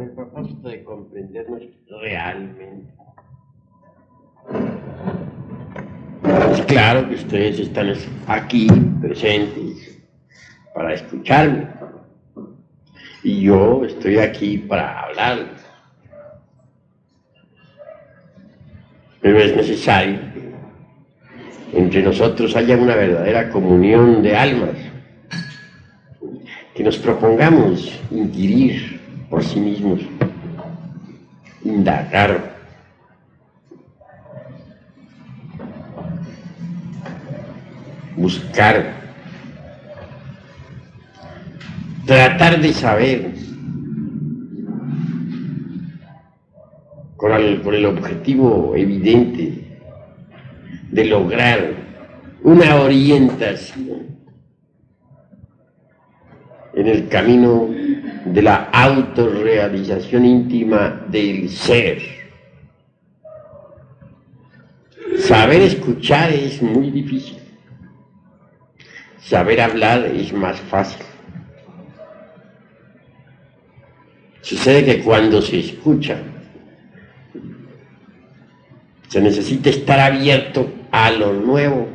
el propósito de comprendernos realmente. Es claro que ustedes están aquí presentes para escucharme y yo estoy aquí para hablarles. Pero es necesario que entre nosotros haya una verdadera comunión de almas, que nos propongamos inquirir por sí mismos, indagar, buscar, tratar de saber con el objetivo evidente de lograr una orientación en el camino de la autorrealización íntima del ser. Saber escuchar es muy difícil, saber hablar es más fácil. Sucede que cuando se escucha, se necesita estar abierto a lo nuevo,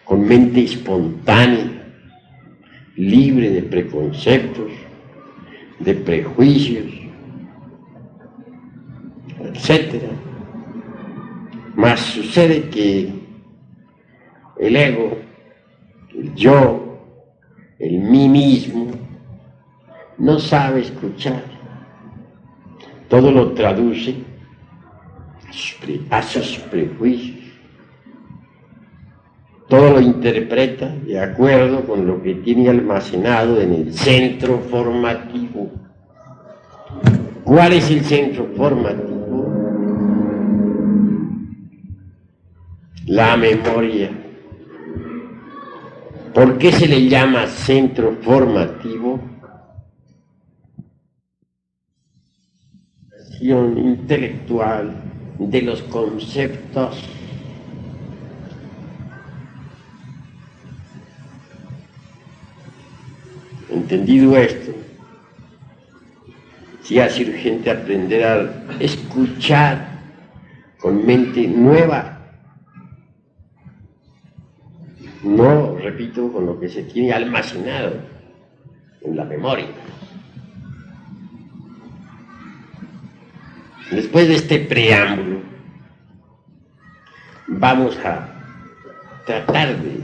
con mente espontánea, libre de preconceptos, de prejuicios, etc. Mas sucede que el ego, el yo, el mí mismo, no sabe escuchar. Todo lo traduce a sus prejuicios. Todo lo interpreta de acuerdo con lo que tiene almacenado en el centro formativo. ¿Cuál es el centro formativo? La memoria. ¿Por qué se le llama centro formativo? Intelectual de los conceptos. Entendido esto, sí hace urgente aprender a escuchar con mente nueva, no, repito, con lo que se tiene almacenado en la memoria. Después de este preámbulo, vamos a tratar de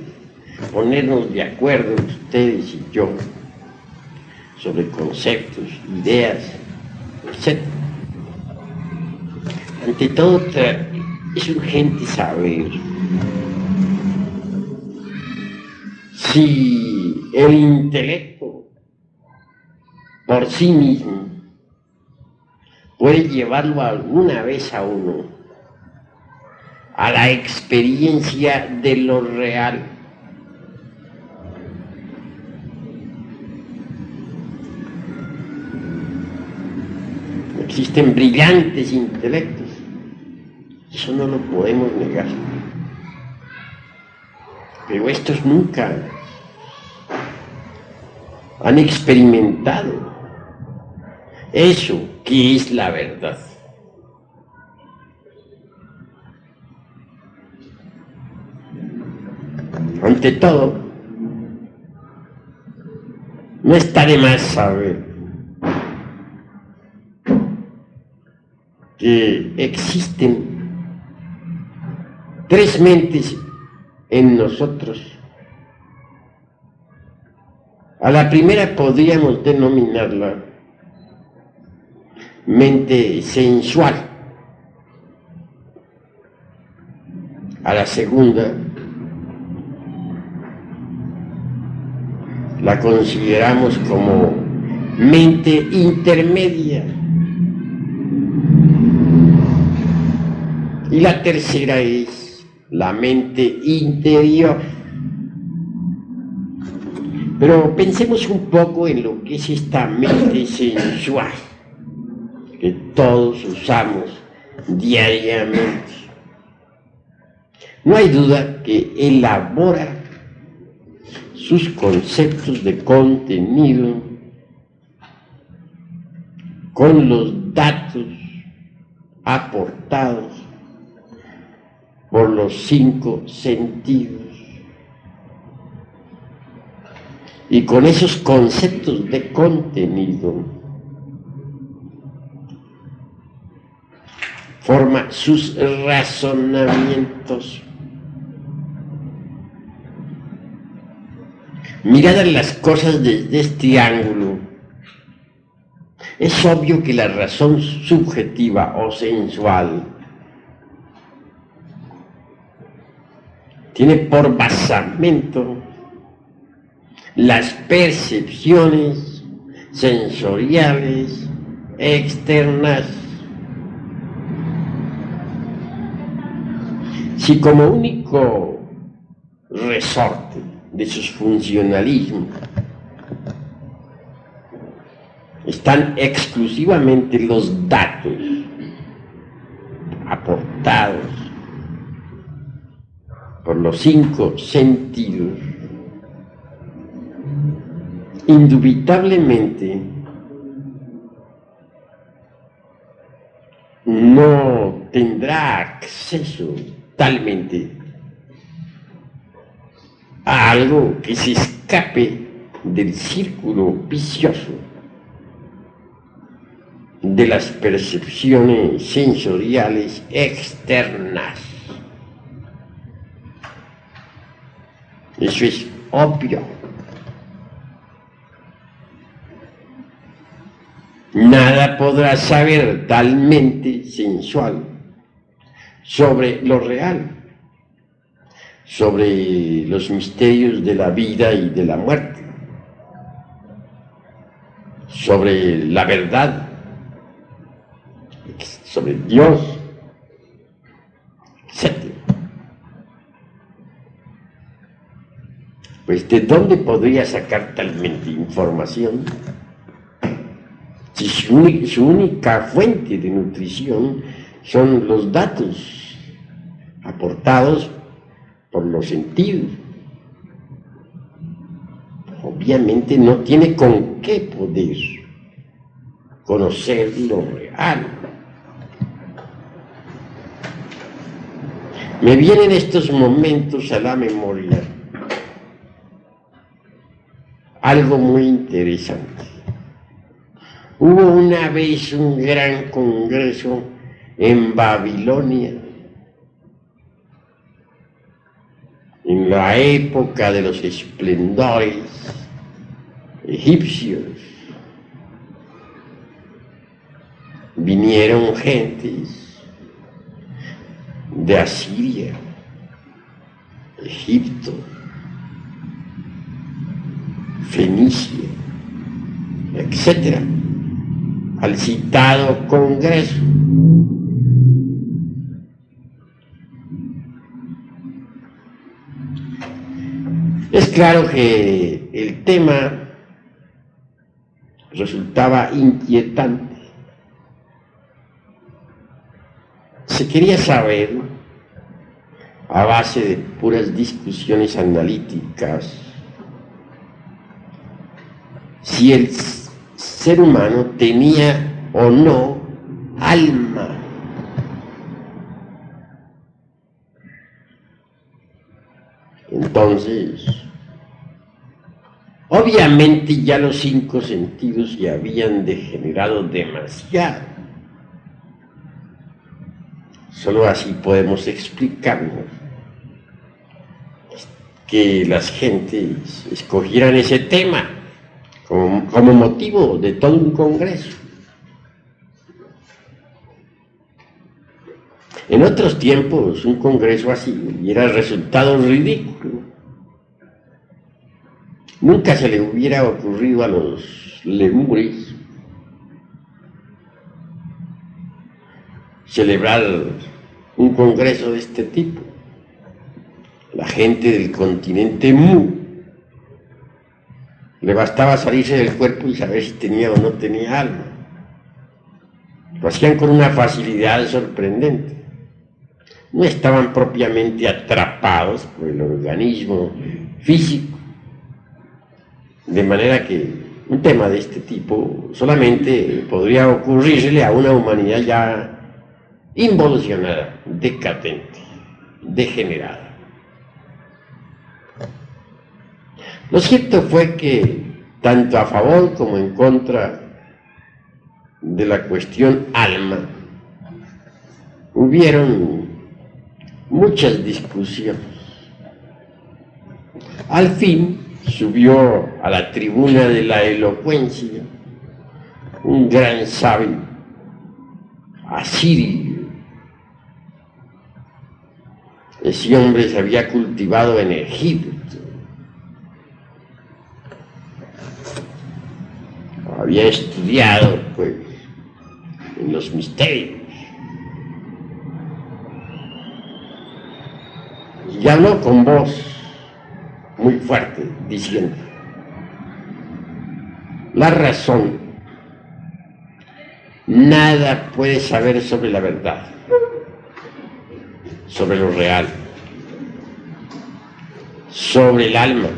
ponernos de acuerdo ustedes y yo sobre conceptos, ideas, etc. Ante todo, es urgente saber si el intelecto por sí mismo puede llevarlo alguna vez a uno a la experiencia de lo real. Existen brillantes intelectos, eso no lo podemos negar, pero estos nunca han experimentado eso que es la verdad. Ante todo, no está de más saber que existen tres mentes en nosotros. A la primera podríamos denominarla mente sensual. A la segunda la consideramos como mente intermedia. Y la tercera es la mente interior. Pero pensemos un poco en lo que es esta mente sensual que todos usamos diariamente. No hay duda que elabora sus conceptos de contenido con los datos aportados por los 5 sentidos y con esos conceptos de contenido forma sus razonamientos. Miradas las cosas desde este ángulo, es obvio que la razón subjetiva o sensual tiene por basamento las percepciones sensoriales externas. Si como único resorte de sus funcionalismos están exclusivamente los datos aportados por los 5 sentidos, indubitablemente no tendrá acceso totalmente a algo que se escape del círculo vicioso de las percepciones sensoriales externas. Eso es obvio. Nada podrá saber talmente sensual sobre lo real, sobre los misterios de la vida y de la muerte, sobre la verdad, sobre Dios, etc. Pues ¿de dónde podría sacar talmente información? Si su única fuente de nutrición son los datos aportados por los sentidos. Obviamente no tiene con qué poder conocer lo real. Me vienen estos momentos a la memoria algo muy interesante. Hubo una vez un gran congreso en Babilonia, en la época de los esplendores egipcios. Vinieron gentes de Asiria, Egipto, Fenicia, etc., al citado congreso. Es claro que el tema resultaba inquietante. Se quería saber, a base de puras discusiones analíticas, si el ser humano tenía o no alma. Entonces, obviamente ya los 5 sentidos ya habían degenerado demasiado. Solo así podemos explicarnos que las gentes escogieran ese tema como motivo de todo un congreso. En otros tiempos, un congreso así hubiera resultado ridículo. Nunca se le hubiera ocurrido a los lemures celebrar un congreso de este tipo. La gente del continente Mu le bastaba salirse del cuerpo y saber si tenía o no tenía alma. Lo hacían con una facilidad sorprendente. No estaban propiamente atrapados por el organismo físico, de manera que Un tema de este tipo solamente podría ocurrirle a una humanidad ya involucionada, decadente, degenerada. Lo cierto fue que, tanto a favor como en contra de la cuestión alma, hubieron muchas discusiones. Al fin subió a la tribuna de la elocuencia un gran sabio, asirio. Ese hombre se había cultivado en Egipto, había estudiado pues en los misterios y habló con voz muy fuerte diciendo: la razón nada puede saber sobre la verdad, sobre lo real, sobre el alma,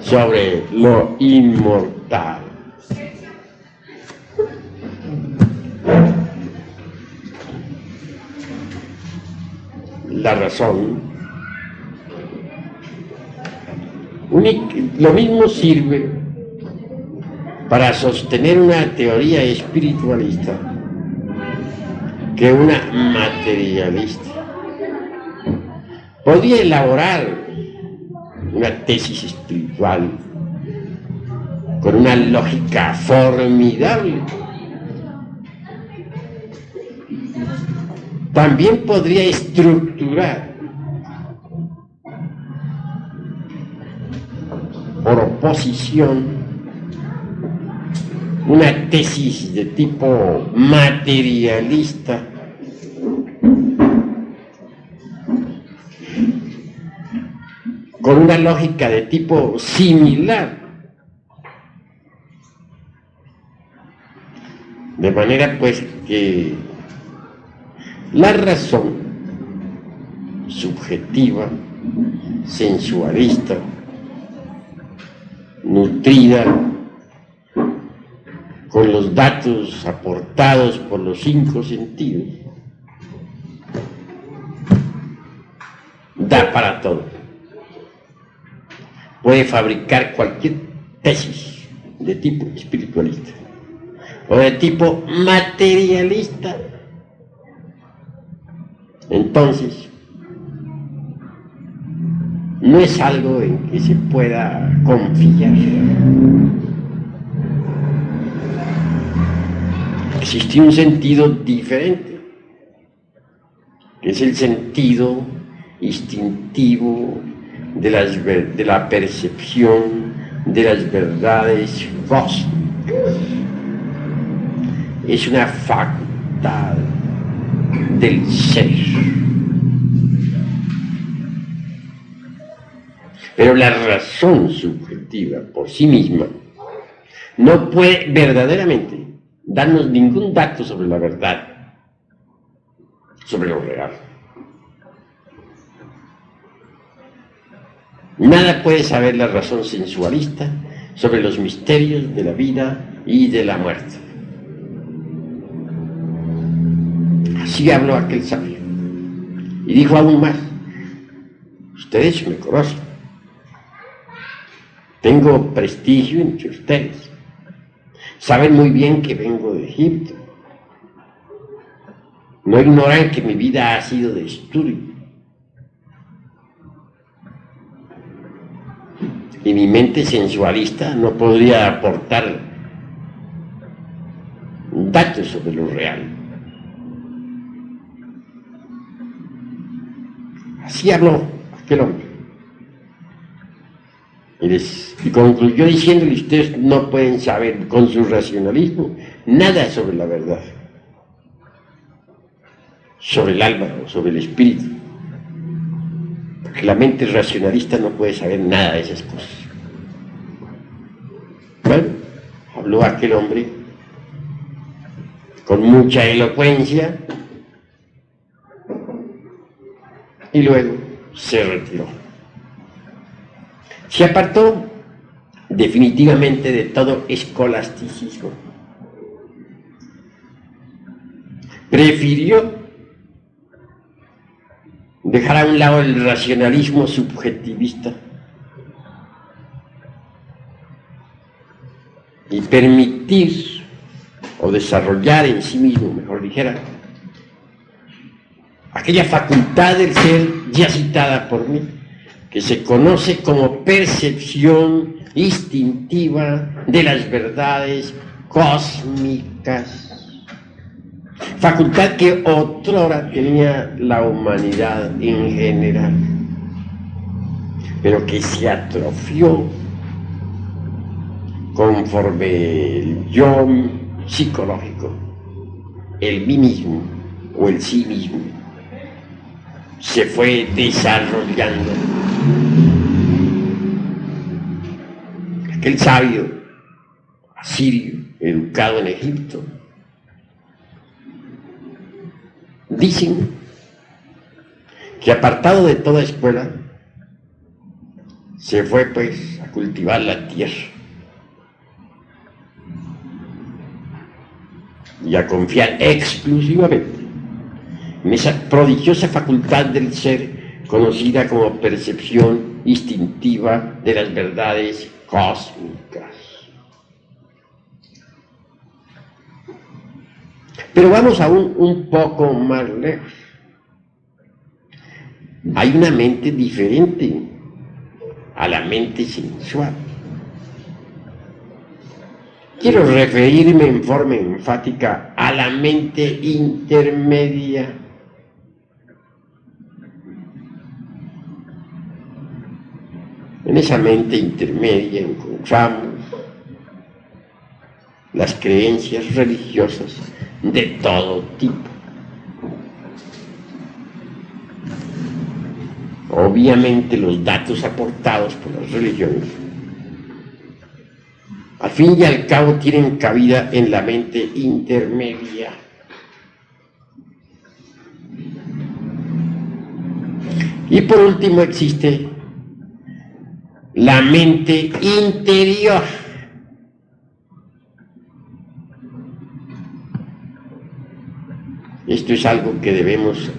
sobre lo inmortal. La razón, lo mismo sirve para sostener una teoría espiritualista que una materialista. Podría elaborar una tesis espiritual con una lógica formidable. También podría estructurar por oposición una tesis de tipo materialista con una lógica de tipo similar, de manera pues que la razón subjetiva, sensualista, nutrida con los datos aportados por los 5 sentidos, da para todo. Puede fabricar cualquier tesis de tipo espiritualista o de tipo materialista. Entonces, no es algo en que se pueda confiar. Existe un sentido diferente, que es el sentido instintivo de la percepción de las verdades cósmicas. Es una facultad del ser. Pero la razón subjetiva por sí misma no puede verdaderamente darnos ningún dato sobre la verdad, sobre lo real. Nada puede saber la razón sensualista sobre los misterios de la vida y de la muerte. Así habló aquel sabio. Y dijo aún más: ustedes me conocen. Tengo prestigio entre ustedes. Saben muy bien que vengo de Egipto. No ignoran que mi vida ha sido de estudio. Y mi mente sensualista no podría aportar datos sobre lo real. Así habló aquel hombre. Y concluyó diciéndole: ustedes no pueden saber con su racionalismo nada sobre la verdad, sobre el alma o sobre el espíritu, porque la mente racionalista no puede saber nada de esas cosas. Bueno, habló aquel hombre con mucha elocuencia y luego se retiró. Se apartó definitivamente de todo escolasticismo. Prefirió dejar a un lado el racionalismo subjetivista y permitir o desarrollar en sí mismo, mejor dijera, aquella facultad del ser ya citada por mí, que se conoce como percepción instintiva de las verdades cósmicas, facultad que otrora tenía la humanidad en general, pero que se atrofió conforme el yo psicológico, el mí mismo o el sí mismo, se fue desarrollando. Aquel sabio asirio, educado en Egipto, dicen que apartado de toda escuela, se fue pues a cultivar la tierra y a confiar exclusivamente en esa prodigiosa facultad del ser conocida como percepción instintiva de las verdades cósmicas. Pero vamos aún un poco más lejos. Hay una mente diferente a la mente sensual. Quiero referirme en forma enfática a la mente intermedia. En esa mente intermedia encontramos las creencias religiosas de todo tipo. Obviamente los datos aportados por las religiones al fin y al cabo tienen cabida en la mente intermedia. Y por último existe la mente interior. Esto es algo que debemos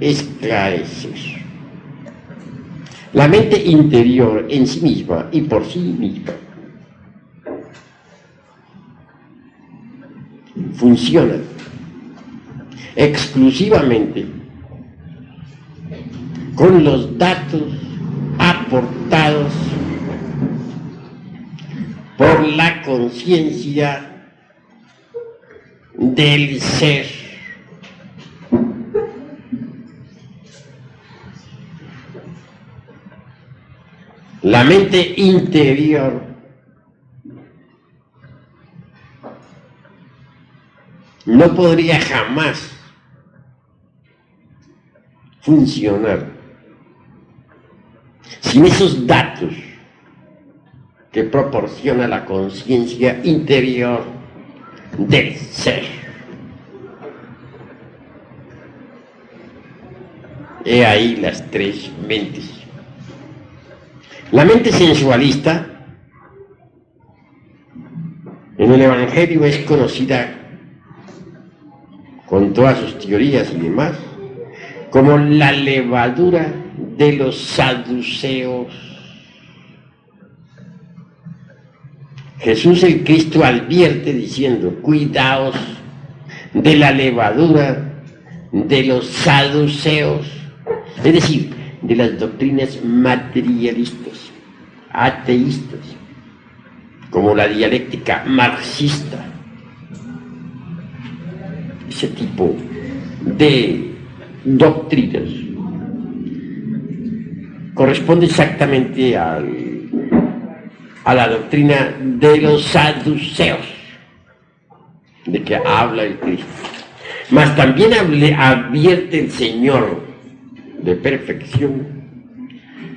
esclarecer. La mente interior en sí misma y por sí misma funciona exclusivamente con los datos aportados por la conciencia del ser. La mente interior no podría jamás funcionar sin esos datos que proporciona la conciencia interior del ser. He ahí las tres mentes. La mente sensualista en el Evangelio es conocida con todas sus teorías y demás como la levadura de los saduceos. Jesús el Cristo advierte diciendo: cuidaos de la levadura de los saduceos, es decir, de las doctrinas materialistas, ateístas, como la dialéctica marxista. Ese tipo de doctrinas corresponde exactamente a la doctrina de los saduceos, de que habla el Cristo. Mas también advierte el Señor de perfección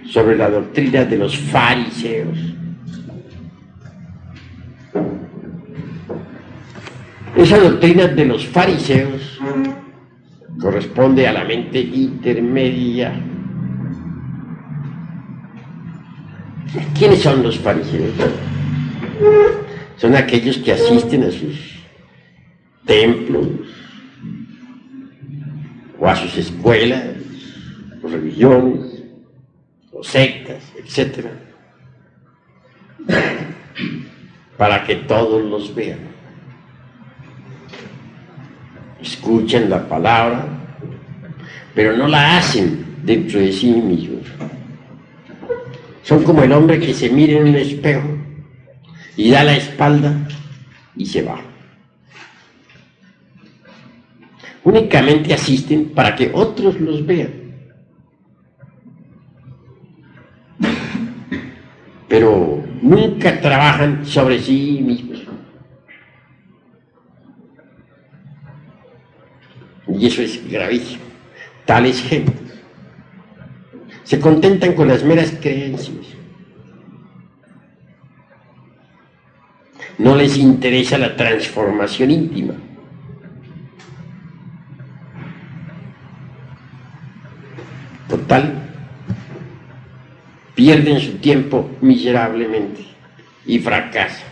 sobre la doctrina de los fariseos. Esa doctrina de los fariseos corresponde a la mente intermedia. ¿Quiénes son los fariseos? Son aquellos que asisten a sus templos o a sus escuelas o religiones o sectas, etc., para que todos los vean. Escuchan la palabra, pero no la hacen dentro de sí mismos. Son como el hombre que se mira en un espejo y da la espalda y se va. Únicamente asisten para que otros los vean. Pero nunca trabajan sobre sí mismos. Y eso es gravísimo. Tales gentes se contentan con las meras creencias. No les interesa la transformación íntima. Total, pierden su tiempo miserablemente y fracasan.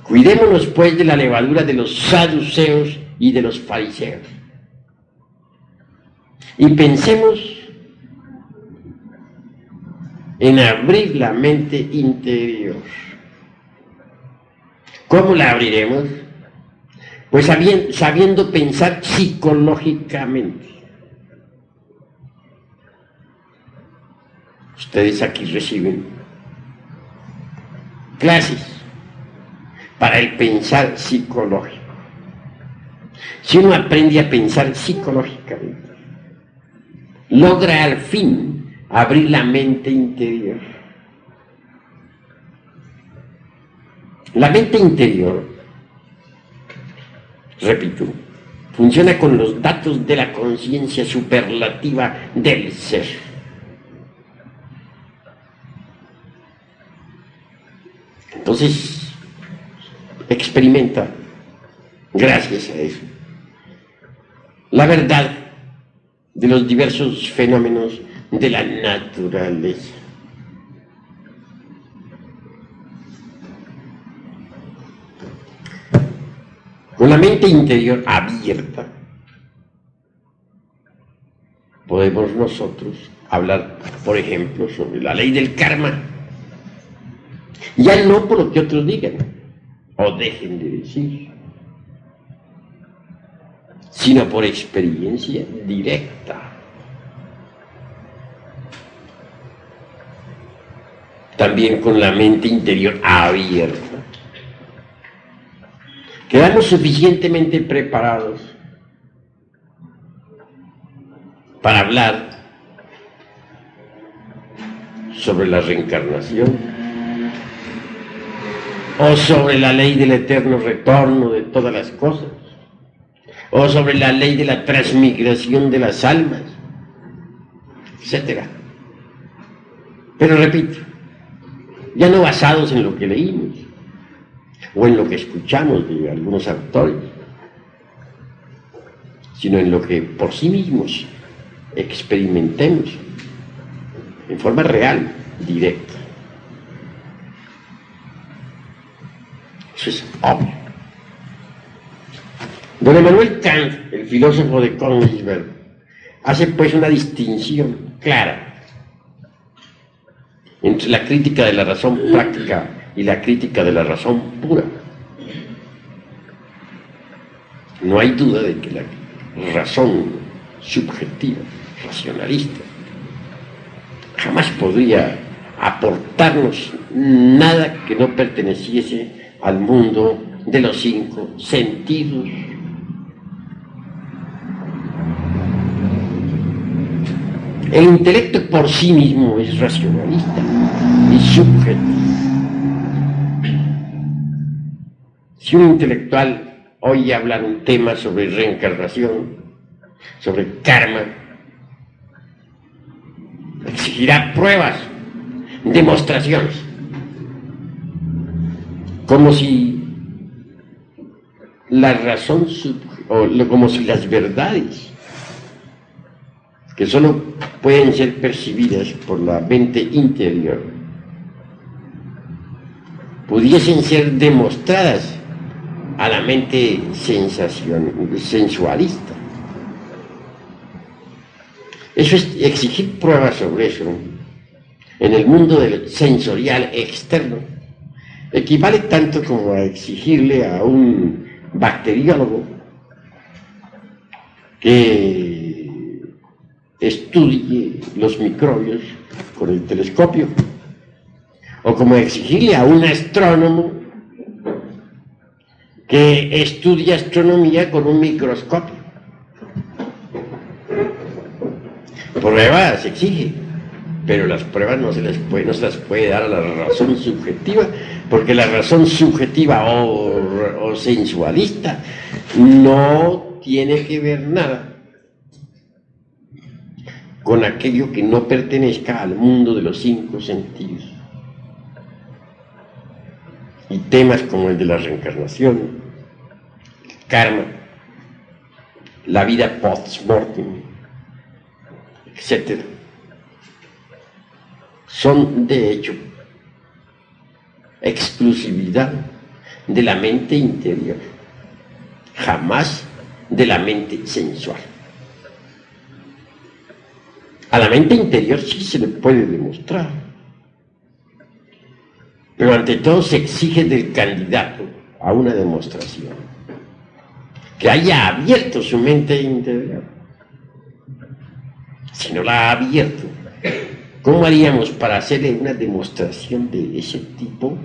Cuidémonos pues de la levadura de los saduceos y de los fariseos. Y pensemos en abrir la mente interior. ¿Cómo la abriremos? Pues sabiendo pensar psicológicamente. Ustedes aquí reciben clases para el pensar psicológico. Si uno aprende a pensar psicológicamente, logra al fin abrir la mente interior. La mente interior, repito, funciona con los datos de la conciencia superlativa del ser. Entonces, experimenta, gracias a eso, la verdad de los diversos fenómenos de la naturaleza. Con la mente interior abierta, podemos nosotros hablar, por ejemplo, sobre la ley del karma. Ya no por lo que otros digan o dejen de decir, sino por experiencia directa. También con la mente interior abierta. Quedamos suficientemente preparados para hablar sobre la reencarnación o sobre la ley del eterno retorno de todas las cosas, o sobre la ley de la transmigración de las almas, etc. Pero repito, ya no basados en lo que leímos o en lo que escuchamos de algunos autores, sino en lo que por sí mismos experimentemos en forma real, directa. Eso es obvio. Don Emmanuel Kant, el filósofo de Königsberg, hace pues una distinción clara entre la crítica de la razón práctica y la crítica de la razón pura. No hay duda de que la razón subjetiva, racionalista, jamás podría aportarnos nada que no perteneciese al mundo de los 5 sentidos. El intelecto por sí mismo es racionalista y subjetivo. Si un intelectual oye hablar un tema sobre reencarnación, sobre karma, exigirá pruebas, demostraciones, como si la razón o como si las verdades que solo pueden ser percibidas por la mente interior, pudiesen ser demostradas a la mente sensualista. Eso es exigir pruebas sobre eso, ¿no? En el mundo del sensorial externo, equivale tanto como a exigirle a un bacteriólogo que estudie los microbios con el telescopio, o como exigirle a un astrónomo que estudie astronomía con un microscopio. Pruebas se exige, pero las pruebas no se las puede dar a la razón subjetiva, porque la razón subjetiva o sensualista no tiene que ver nada con aquello que no pertenezca al mundo de los 5 sentidos. Y temas como el de la reencarnación, el karma, la vida post-mortem, etc., son de hecho exclusividad de la mente interior, jamás de la mente sensual. A la mente interior sí se le puede demostrar, pero ante todo se exige del candidato a una demostración que haya abierto su mente interior. Si no la ha abierto, ¿cómo haríamos para hacerle una demostración de ese tipo?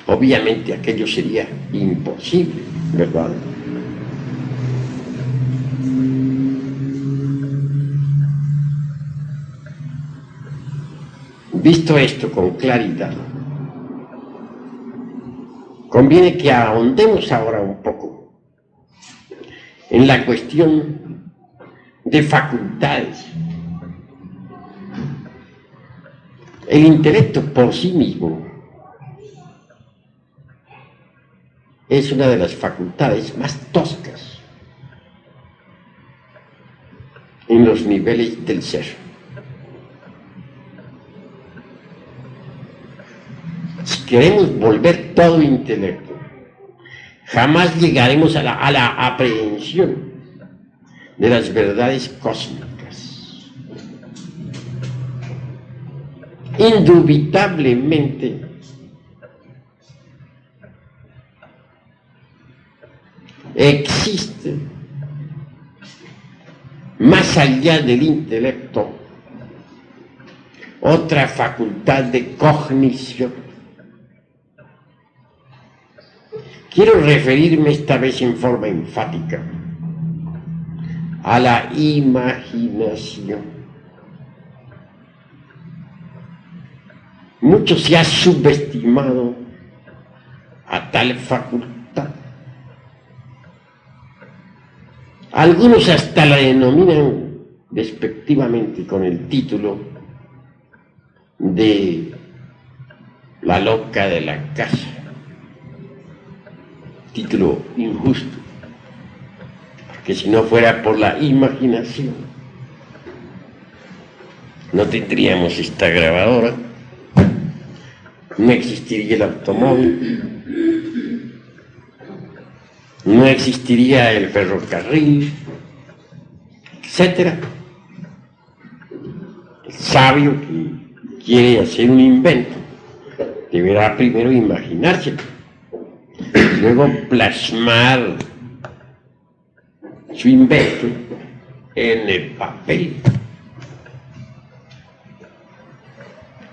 Obviamente aquello sería imposible, ¿verdad? Visto esto con claridad, conviene que ahondemos ahora un poco en la cuestión de facultades. El intelecto por sí mismo es una de las facultades más toscas en los niveles del ser. Si queremos volver todo intelecto, jamás llegaremos a la aprehensión de las verdades cósmicas. Indubitablemente, existe, más allá del intelecto, otra facultad de cognición. Quiero referirme esta vez en forma enfática a la imaginación. Mucho se ha subestimado a tal facultad. Algunos hasta la denominan despectivamente con el título de la loca de la casa. Título injusto, porque si no fuera por la imaginación, no tendríamos esta grabadora, no existiría el automóvil, no existiría el ferrocarril, etc. El sabio que quiere hacer un invento deberá primero imaginárselo, luego plasmar su invento en el papel.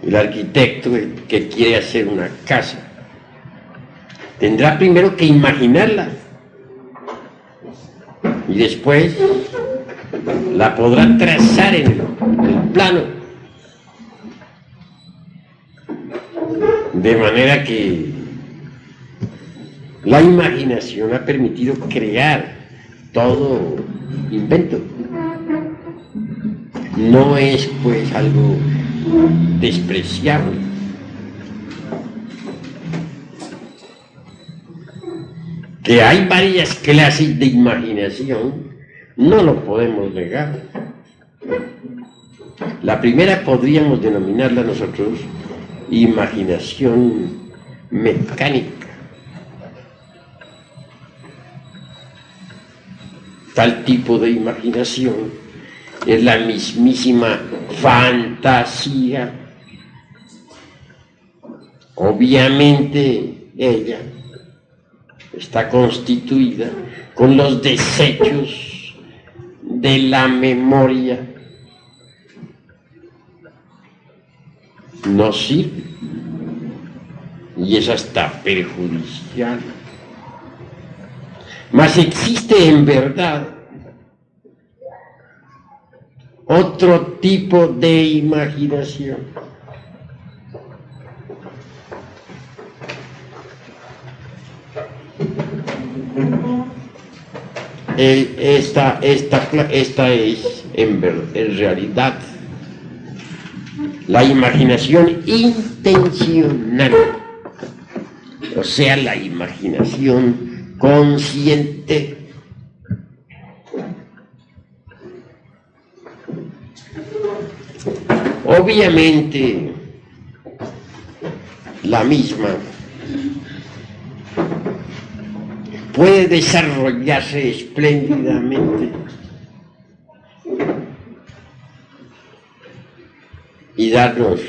El arquitecto que quiere hacer una casa tendrá primero que imaginarla y después la podrá trazar en el plano, de manera que la imaginación ha permitido crear todo invento. No es pues algo despreciable. Que hay varias clases de imaginación, no lo podemos negar. La primera podríamos denominarla nosotros imaginación mecánica. Tal tipo de imaginación es la mismísima fantasía. Obviamente ella está constituida con los desechos de la memoria. No sirve y es hasta perjudicial. Mas existe en verdad otro tipo de imaginación. Esta es en realidad la imaginación intencional, o sea, la imaginación consciente. Obviamente, la misma puede desarrollarse espléndidamente y darnos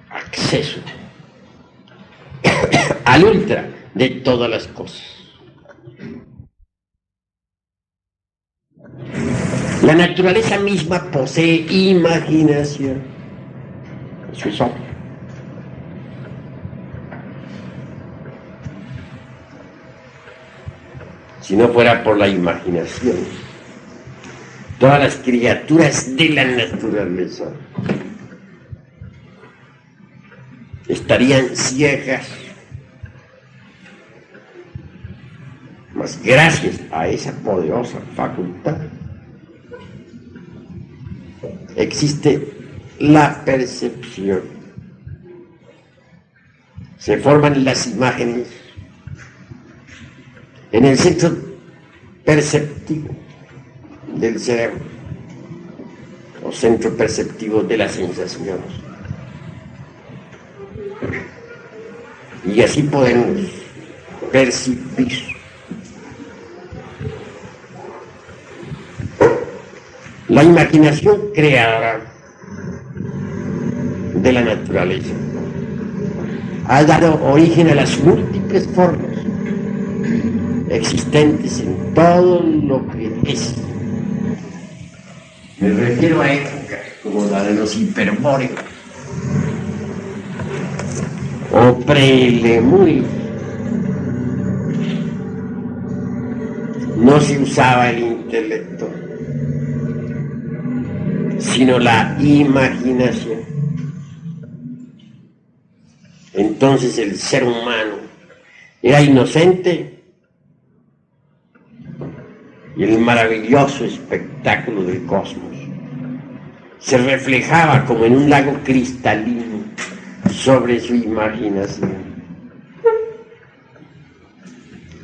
acceso al ultra de todas las cosas. La naturaleza misma posee imaginación. Eso es obvio. Si no fuera por la imaginación, todas las criaturas de la naturaleza estarían ciegas. Mas gracias a esa poderosa facultad existe la percepción. Se forman las imágenes en el centro perceptivo del cerebro o centro perceptivo de las sensaciones. Y así podemos percibir la imaginación creadora de la naturaleza. Ha dado origen a las múltiples formas existentes en todo lo que es. Me refiero a épocas como la de los hiperbóreos o prelemurios. No se usaba el intelecto, sino la imaginación. Entonces el ser humano era inocente y el maravilloso espectáculo del cosmos se reflejaba como en un lago cristalino sobre su imaginación.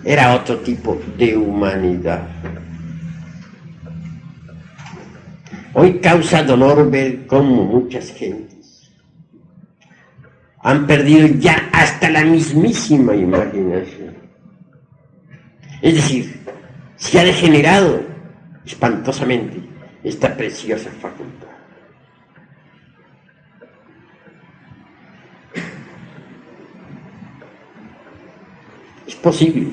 Era otro tipo de humanidad. Hoy causa dolor ver cómo muchas gentes han perdido ya hasta la mismísima imaginación. Es decir, se ha degenerado espantosamente esta preciosa facultad. Es posible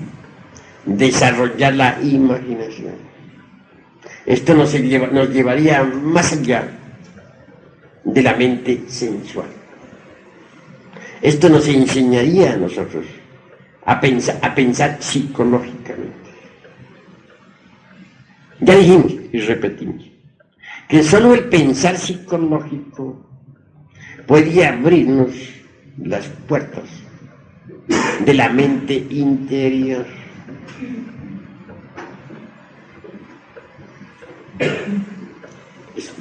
desarrollar la imaginación. Esto nos llevaría más allá de la mente sensual. Esto nos enseñaría a nosotros a pensar psicológicamente. Ya dijimos y repetimos que solo el pensar psicológico podía abrirnos las puertas de la mente interior.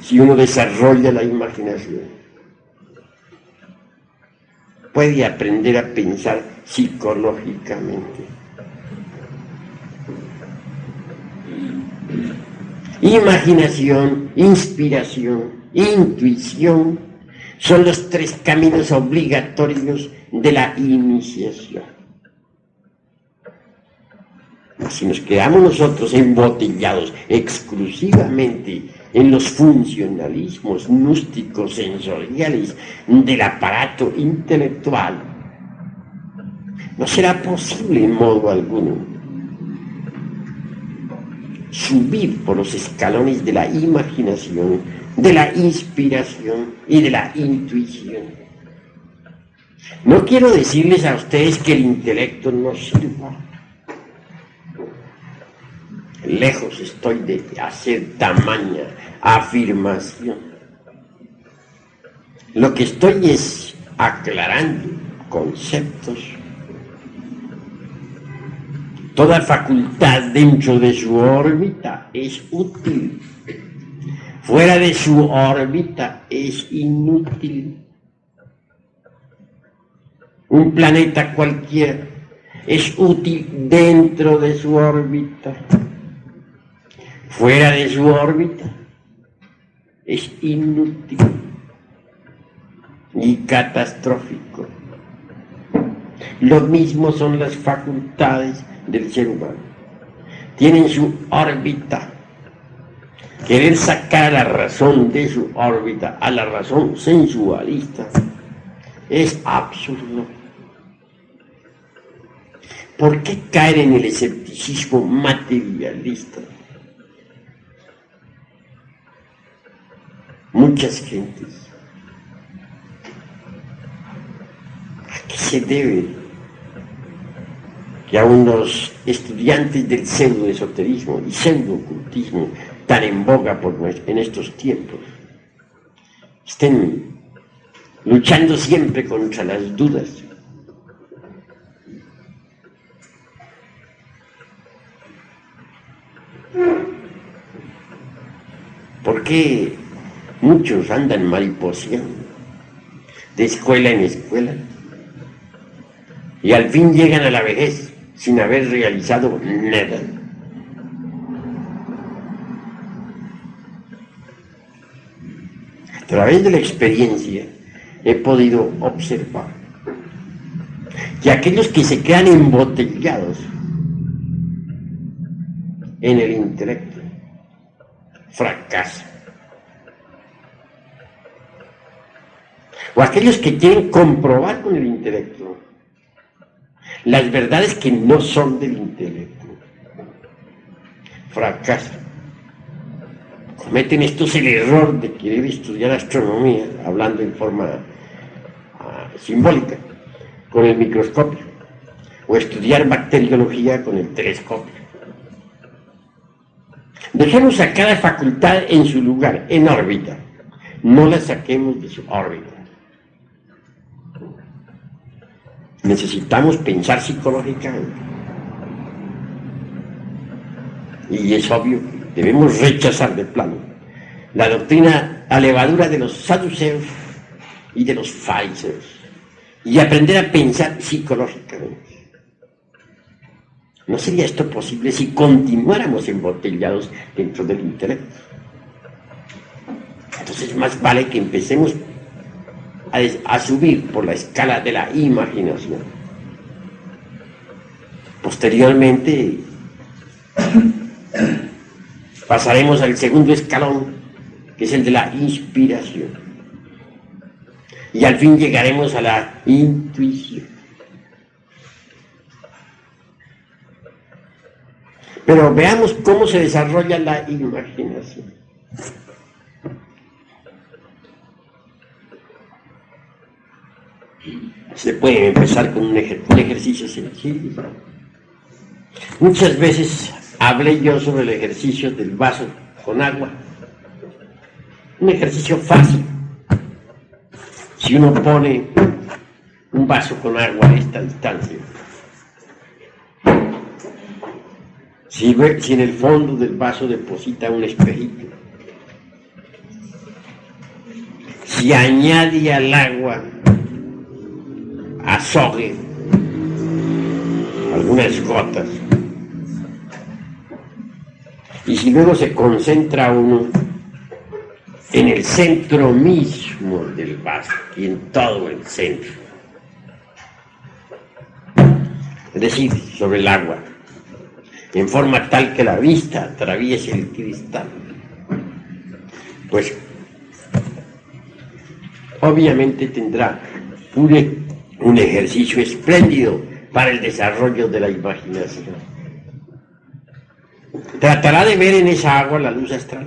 Si uno desarrolla la imaginación, puede aprender a pensar psicológicamente. Imaginación, inspiración, intuición son los tres caminos obligatorios de la iniciación. Si nos quedamos nosotros embotellados exclusivamente en los funcionalismos gnósticos sensoriales del aparato intelectual, no será posible en modo alguno subir por los escalones de la imaginación, de la inspiración y de la intuición. No quiero decirles a ustedes que el intelecto no sirva. Lejos estoy de hacer tamaña afirmación. Lo que estoy es aclarando conceptos. Toda facultad dentro de su órbita es útil. Fuera de su órbita es inútil. Un planeta cualquiera es útil dentro de su órbita. Fuera de su órbita es inútil y catastrófico. Lo mismo son las facultades del ser humano. Tienen su órbita. Querer sacar a la razón de su órbita, a la razón sensualista, es absurdo. ¿Por qué caer en el escepticismo materialista? Muchas gentes. ¿A qué se debe que aún los estudiantes del pseudoesoterismo y pseudo-ocultismo tan en boga en estos tiempos estén luchando siempre contra las dudas? ¿Por qué muchos andan mariposeando de escuela en escuela y al fin llegan a la vejez sin haber realizado nada? A través de la experiencia he podido observar que aquellos que se quedan embotellados en el intelecto fracasan. O aquellos que quieren comprobar con el intelecto las verdades que no son del intelecto, fracasan. Cometen estos el error de querer estudiar astronomía, hablando en forma simbólica, con el microscopio, o estudiar bacteriología con el telescopio. Dejemos a cada facultad en su lugar, en órbita. No la saquemos de su órbita. Necesitamos pensar psicológicamente. Y es obvio que debemos rechazar de plano la doctrina a levadura de los saduceos y de los fariseos y aprender a pensar psicológicamente. ¿No sería esto posible si continuáramos embotellados dentro del intelecto? Entonces más vale que empecemos a subir por la escala de la imaginación. Posteriormente pasaremos al segundo escalón, que es el de la inspiración. Y al fin llegaremos a la intuición. Pero veamos cómo se desarrolla la imaginación. Se puede empezar con un ejercicio sencillo. Muchas veces hablé yo sobre el ejercicio del vaso con agua. Un ejercicio fácil. Si uno pone un vaso con agua a esta distancia, si en el fondo del vaso deposita un espejito, si añade al agua azogue, algunas gotas. Y si luego se concentra uno en el centro mismo del vaso y en todo el centro, es decir, sobre el agua, en forma tal que la vista atraviese el cristal, pues obviamente tendrá un ejercicio espléndido para el desarrollo de la imaginación. Tratará de ver en esa agua la luz astral.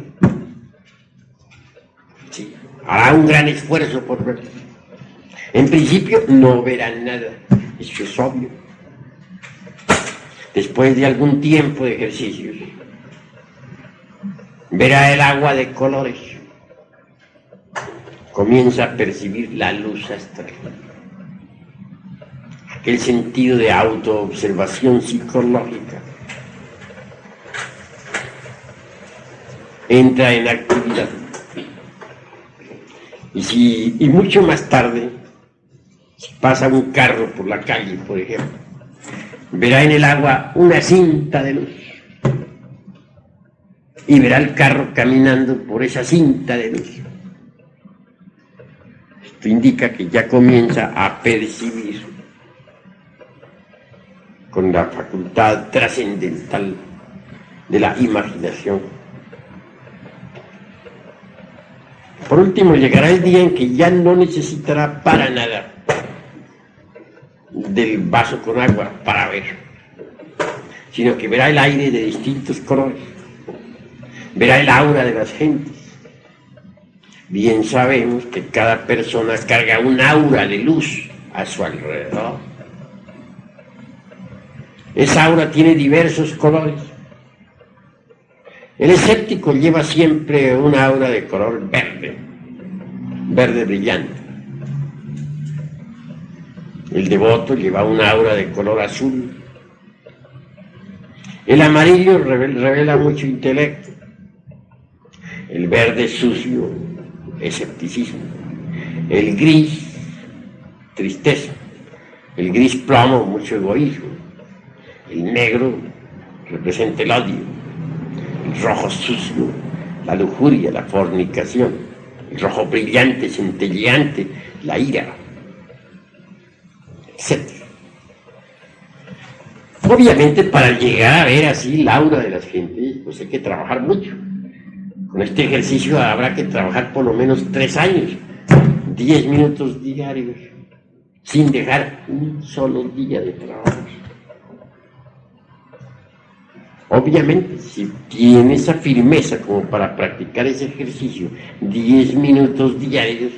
Sí, hará un gran esfuerzo por verla. En principio no verá nada, eso es obvio. Después de algún tiempo de ejercicios, verá el agua de colores. Comienza a percibir la luz astral. Aquel sentido de autoobservación psicológica entra en actividad. Y mucho más tarde, si pasa un carro por la calle, por ejemplo, verá en el agua una cinta de luz y verá el carro caminando por esa cinta de luz. Esto indica que ya comienza a percibir con la facultad trascendental de la imaginación. Por último, llegará el día en que ya no necesitará para nada del vaso con agua para ver, sino que verá el aire de distintos colores, verá el aura de las gentes. Bien sabemos que cada persona carga un aura de luz a su alrededor. Esa aura tiene diversos colores. El escéptico lleva siempre una aura de color verde, verde brillante. El devoto lleva una aura de color azul. El amarillo revela mucho intelecto. El verde sucio, escepticismo. El gris, tristeza. El gris plomo, mucho egoísmo. El negro representa el odio. El rojo sucio, la lujuria, la fornicación. El rojo brillante, centelleante, la ira, etc. Obviamente, para llegar a ver así la aura de las gentes, pues hay que trabajar mucho. Con este ejercicio habrá que trabajar por lo menos 3 años, 10 minutos diarios, sin dejar un solo día de trabajo. Obviamente, si tiene esa firmeza como para practicar ese ejercicio 10 minutos diarios,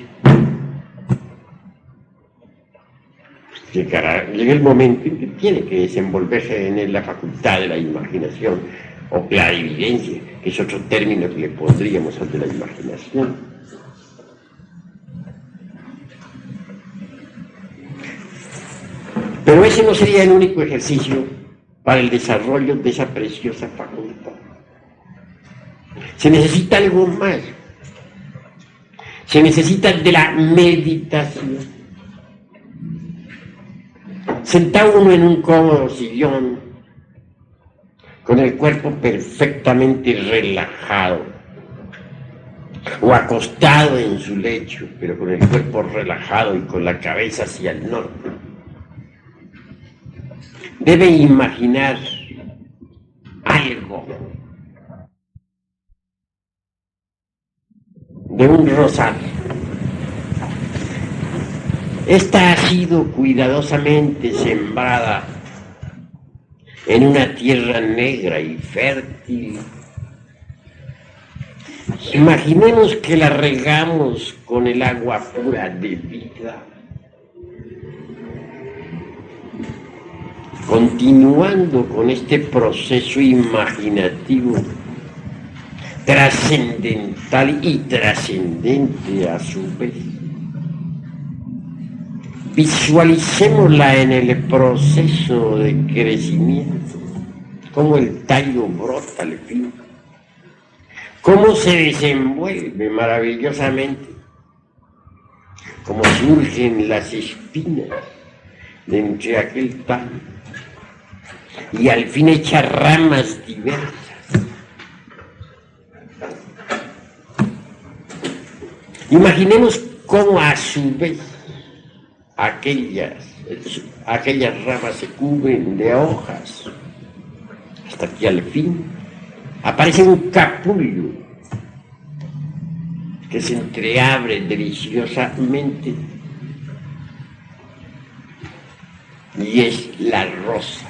llega el momento en que tiene que desenvolverse en él la facultad de la imaginación o clarividencia, que es otro término que le pondríamos al de la imaginación. Pero ese no sería el único ejercicio para el desarrollo de esa preciosa facultad. Se necesita algo más. Se necesita de la meditación. Sentado uno en un cómodo sillón, con el cuerpo perfectamente relajado, o acostado en su lecho, pero con el cuerpo relajado y con la cabeza hacia el norte, debe imaginar algo de un rosario. Esta ha sido cuidadosamente sembrada en una tierra negra y fértil. Imaginemos que la regamos con el agua pura de vida. Continuando con este proceso imaginativo, trascendental y trascendente a su vez, visualicémosla en el proceso de crecimiento, cómo el tallo brota al fin, cómo se desenvuelve maravillosamente, cómo surgen las espinas, de entre aquel tallo y al fin echa ramas diversas. Imaginemos cómo a su vez aquellas ramas se cubren de hojas hasta que al fin aparece un capullo que se entreabre deliciosamente y es la rosa.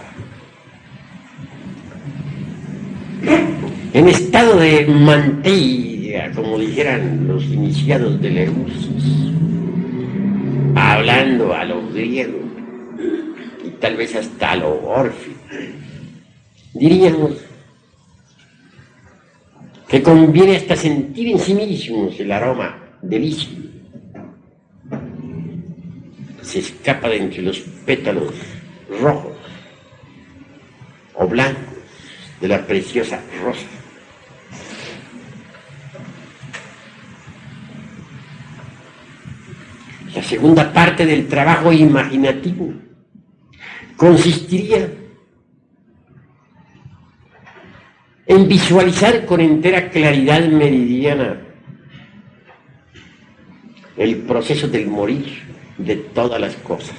En estado de mantilla, como dijeran los iniciados de Eleusis, hablando a lo griego y tal vez hasta a lo órfico, diríamos que conviene hasta sentir en sí mismos el aroma delicio. Se escapa de entre los pétalos rojos o blancos de la preciosa rosa. La segunda parte del trabajo imaginativo consistiría en visualizar con entera claridad meridiana el proceso del morir de todas las cosas.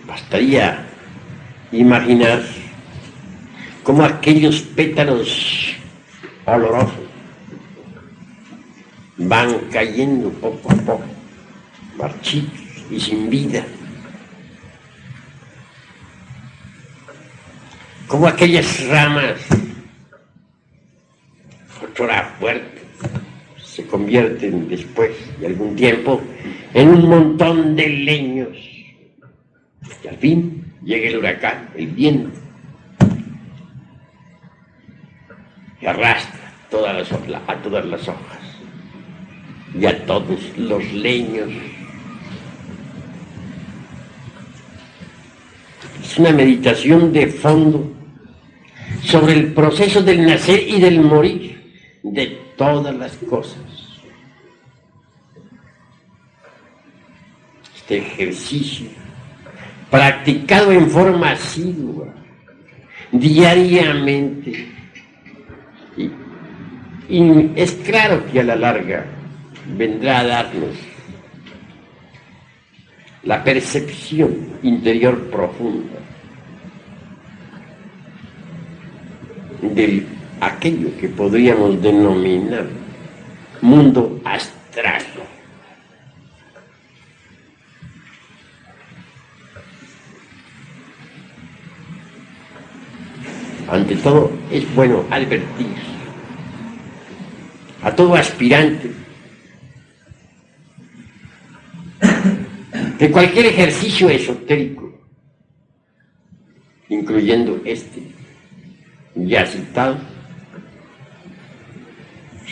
Bastaría imaginar cómo aquellos pétalos olorosos van cayendo poco a poco, marchitos y sin vida. Como aquellas ramas, otrora fuertes, se convierten después de algún tiempo en un montón de leños. Y al fin llega el huracán, el viento, y arrastra a todas las hojas y a todos los leños. Es una meditación de fondo sobre el proceso del nacer y del morir de todas las cosas. Este ejercicio, practicado en forma asidua, diariamente, y es claro que a la larga vendrá a darnos la percepción interior profunda de aquello que podríamos denominar mundo astral. Ante todo, es bueno advertir a todo aspirante que cualquier ejercicio esotérico, incluyendo este ya citado,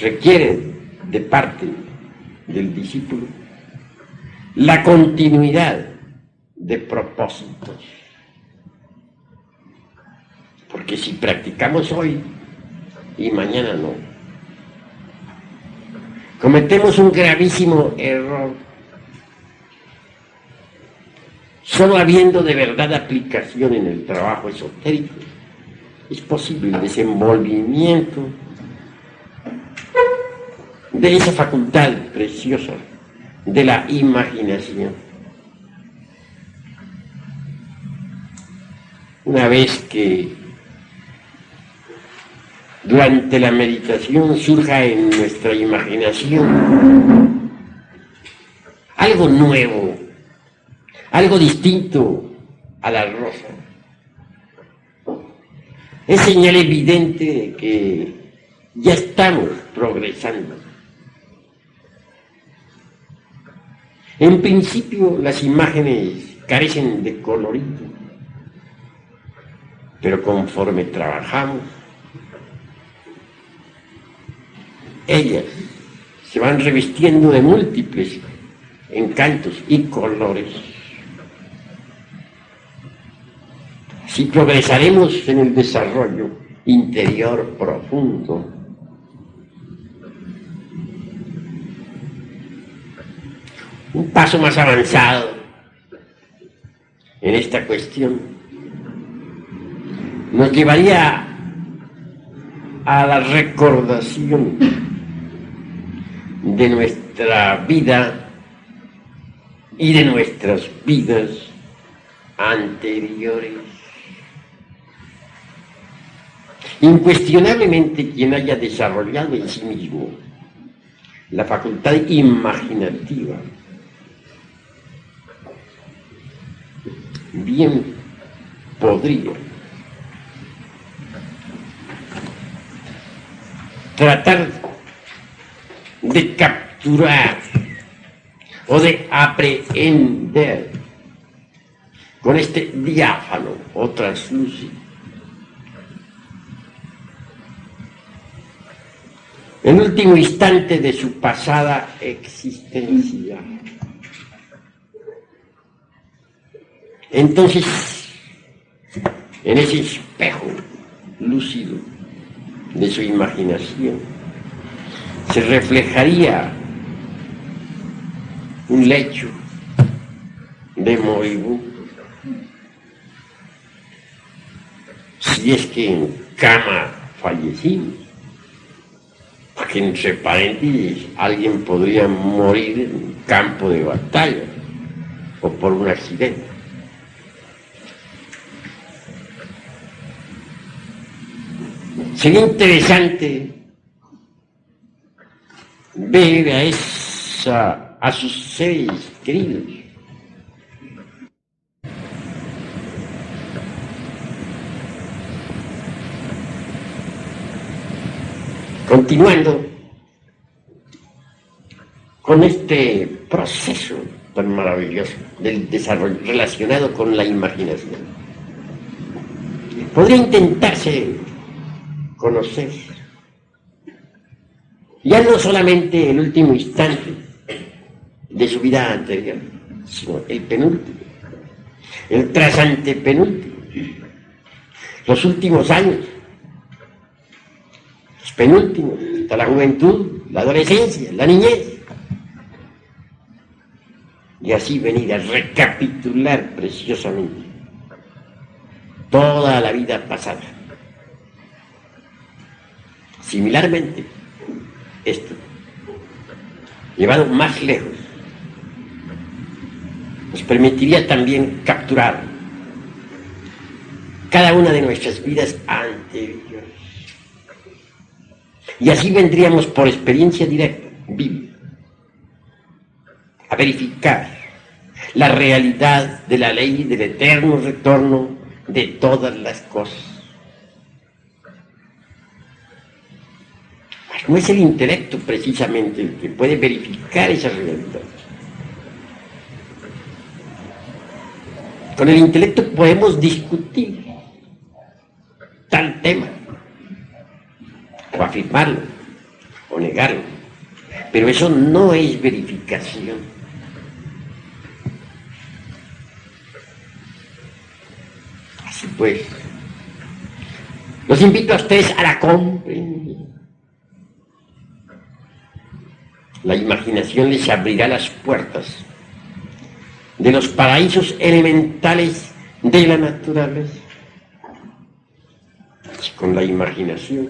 requiere de parte del discípulo la continuidad de propósitos. Porque si practicamos hoy y mañana no, cometemos un gravísimo error. Solo habiendo de verdad aplicación en el trabajo esotérico, es posible el desenvolvimiento de esa facultad preciosa de la imaginación. Una vez que durante la meditación surja en nuestra imaginación algo nuevo, algo distinto a la rosa, es señal evidente de que ya estamos progresando. En principio, las imágenes carecen de colorido, pero conforme trabajamos, ellas se van revistiendo de múltiples encantos y colores. Así progresaremos en el desarrollo interior profundo. un paso más avanzado en esta cuestión nos llevaría a la recordación de nuestra vida y de nuestras vidas anteriores. Incuestionablemente, quien haya desarrollado en sí mismo la facultad imaginativa, bien podría tratar de capturar o de aprehender con este diáfano o translúcido el último instante de su pasada existencia. Entonces, en ese espejo lúcido de su imaginación, se reflejaría un lecho de moribundo, si es que en cama fallecimos, porque entre paréntesis alguien podría morir en campo de batalla o por un accidente. Sería interesante ver a sus seres queridos continuando con este proceso tan maravilloso del desarrollo relacionado con la imaginación. Podría intentarse conocer ya no solamente el último instante de su vida anterior, sino el penúltimo, el trasantepenúltimo, los últimos años, los penúltimos, hasta la juventud, la adolescencia, la niñez, y así venir a recapitular preciosamente toda la vida pasada. Similarmente, esto, llevado más lejos, nos permitiría también capturar cada una de nuestras vidas anteriores. Y así vendríamos por experiencia directa, vívida, a verificar la realidad de la ley del eterno retorno de todas las cosas. No es el intelecto precisamente el que puede verificar esa realidad. Con el intelecto podemos discutir tal tema, o afirmarlo, o negarlo, pero eso no es verificación. Así pues, los invito a ustedes a la comprensión. La imaginación les abrirá las puertas de los paraísos elementales de la naturaleza. Con la imaginación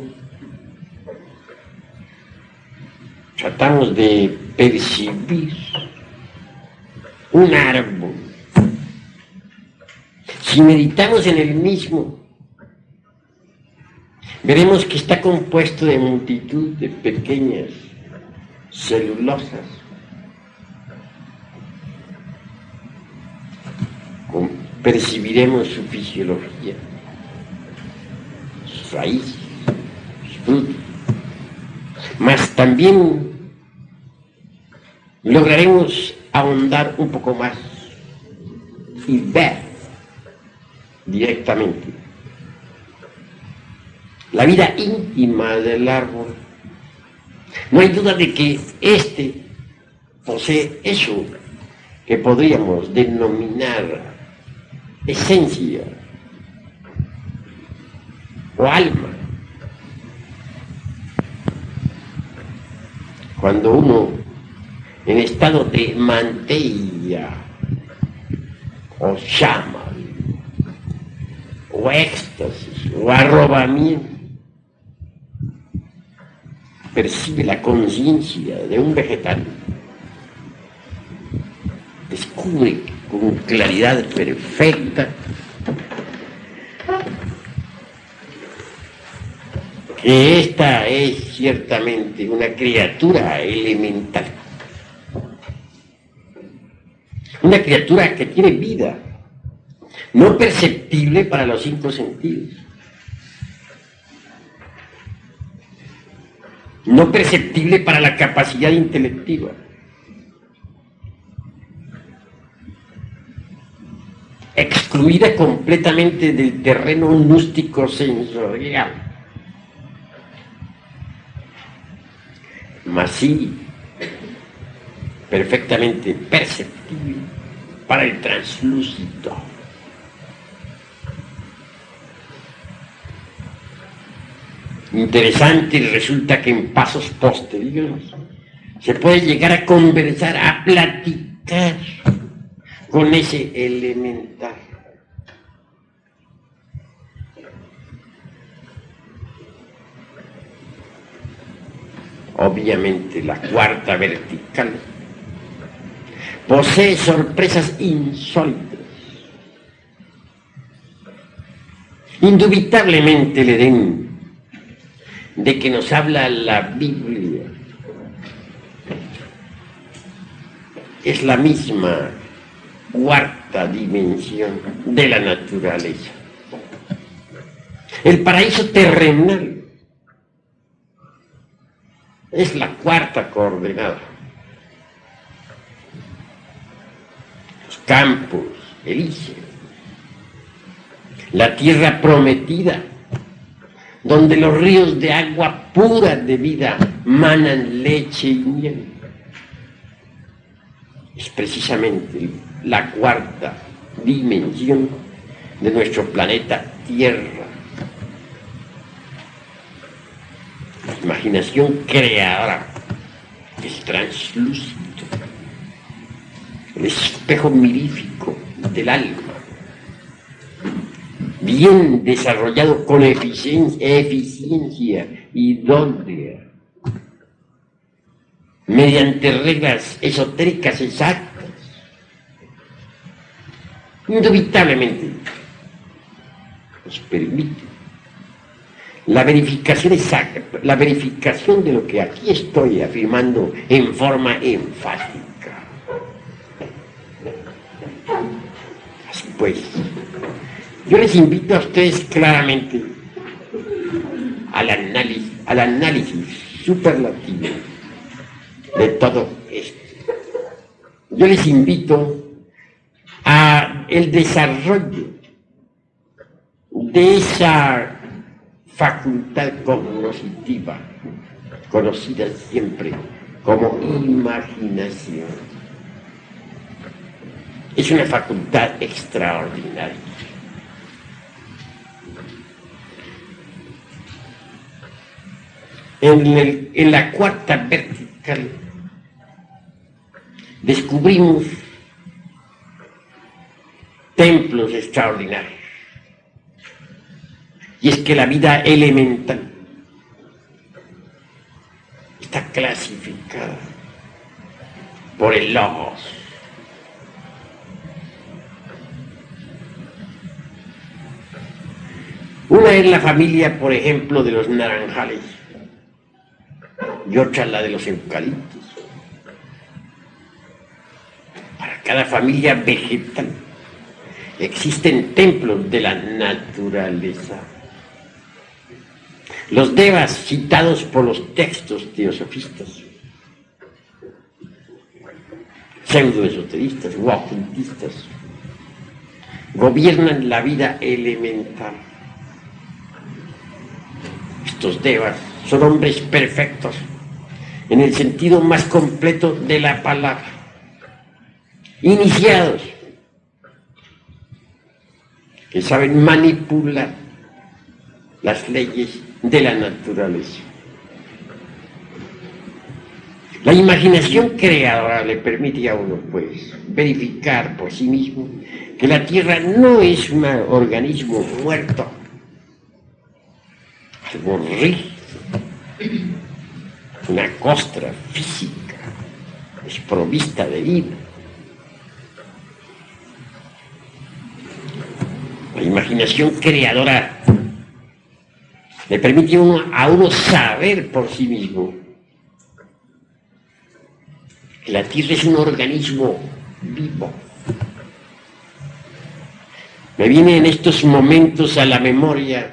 tratamos de percibir un árbol. Si meditamos en el mismo, veremos que está compuesto de multitud de pequeñas celulosas, percibiremos su fisiología, sus raíces, sus frutos, mas también lograremos ahondar un poco más y ver directamente la vida íntima del árbol. No hay duda de que éste posee eso que podríamos denominar esencia o alma. Cuando uno en estado de mantilla, o llama, o éxtasis, o arrobamiento, percibe la conciencia de un vegetal, descubre con claridad perfecta que esta es ciertamente una criatura elemental, una criatura que tiene vida, no perceptible para los 5 sentidos, no perceptible para la capacidad intelectiva, excluida completamente del terreno gnóstico sensorial, mas sí perfectamente perceptible para el translúcido. Interesante, resulta que en pasos posteriores se puede llegar a conversar, a platicar con ese elemental. Obviamente la cuarta vertical posee sorpresas insólitas. Indubitablemente el Edén de que nos habla la Biblia es la misma cuarta dimensión de la naturaleza. El paraíso terrenal es la cuarta coordenada. Los campos elíseos, la tierra prometida, donde los ríos de agua pura de vida manan leche y miel. Es precisamente la cuarta dimensión de nuestro planeta Tierra. La imaginación creadora, el translúcido, el espejo mirífico del alma, bien desarrollado con eficiencia idónea, mediante reglas esotéricas exactas. Indubitablemente nos permite la verificación exacta, la verificación de lo que aquí estoy afirmando en forma enfática. Así pues, yo les invito a ustedes claramente al análisis superlativo de todo esto. Yo les invito a el desarrollo de esa facultad cognoscitiva, conocida siempre como imaginación. Es una facultad extraordinaria. En la cuarta vertical descubrimos templos extraordinarios. Y es que la vida elemental está clasificada por el logos. Una es la familia, por ejemplo, de los naranjales, y otra la de los eucaliptos. Para cada familia vegetal existen templos de la naturaleza. Los devas citados por los textos teosofistas, pseudoesoteristas o ocultistas, gobiernan la vida elemental. Estos devas son hombres perfectos en el sentido más completo de la palabra, iniciados, que saben manipular las leyes de la naturaleza. La imaginación creadora le permite a uno, pues, verificar por sí mismo que la Tierra no es un organismo muerto, algo rígido, una costra física, desprovista de vida. La imaginación creadora le permite a uno saber por sí mismo que la Tierra es un organismo vivo. Me viene en estos momentos a la memoria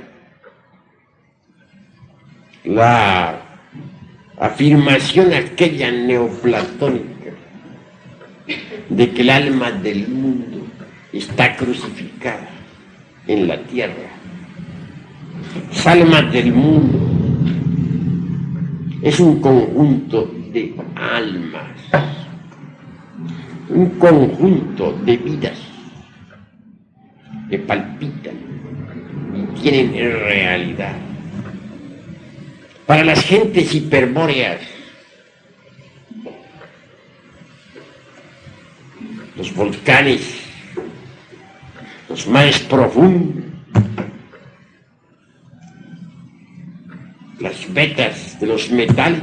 la afirmación aquella neoplatónica de que el alma del mundo está crucificada en la tierra. Esa alma del mundo es un conjunto de almas, un conjunto de vidas que palpitan y tienen realidad. Para las gentes hiperbóreas, los volcanes, los mares profundos, las vetas de los metales,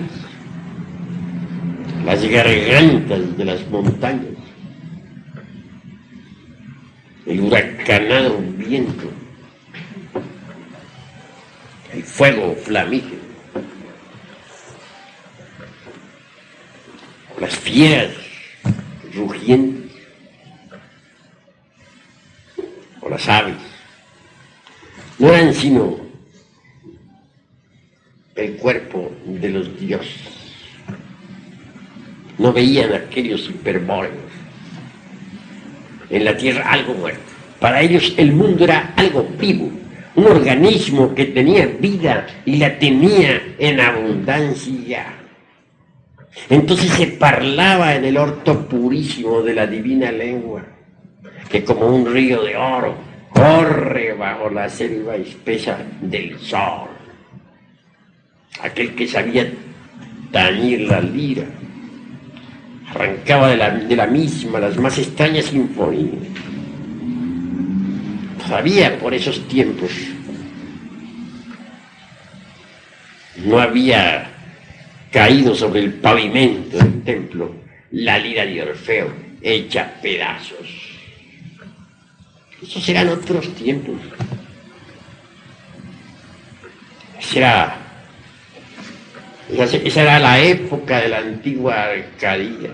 las gargantas de las montañas, el huracanado viento, el fuego flamígero, las fieras rugientes o las aves, no eran sino el cuerpo de los dioses. No veían aquellos hiperbóreos en la tierra algo muerto. Para ellos el mundo era algo vivo, un organismo que tenía vida y la tenía en abundancia. Entonces se parlaba en el orto purísimo de la divina lengua, que como un río de oro corre bajo la selva espesa del sol. Aquel que sabía tañir la lira arrancaba de la misma las más extrañas sinfonías. Todavía por esos tiempos no había caído sobre el pavimento del templo la lira de Orfeo hecha pedazos. Esos eran otros tiempos. Esa era la época de la antigua Arcadia,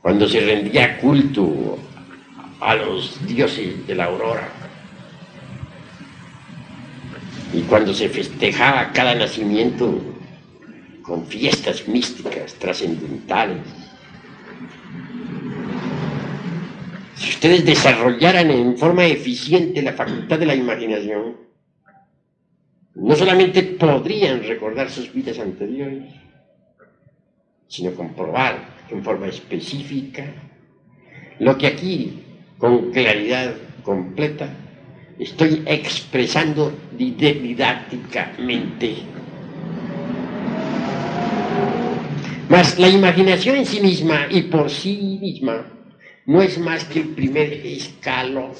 cuando se rendía culto a los dioses de la aurora y cuando se festejaba cada nacimiento con fiestas místicas, trascendentales. Si ustedes desarrollaran en forma eficiente la facultad de la imaginación, no solamente podrían recordar sus vidas anteriores, sino comprobar en forma específica lo que aquí, con claridad completa, estoy expresando didácticamente. Mas la imaginación en sí misma y por sí misma no es más que el primer escalón.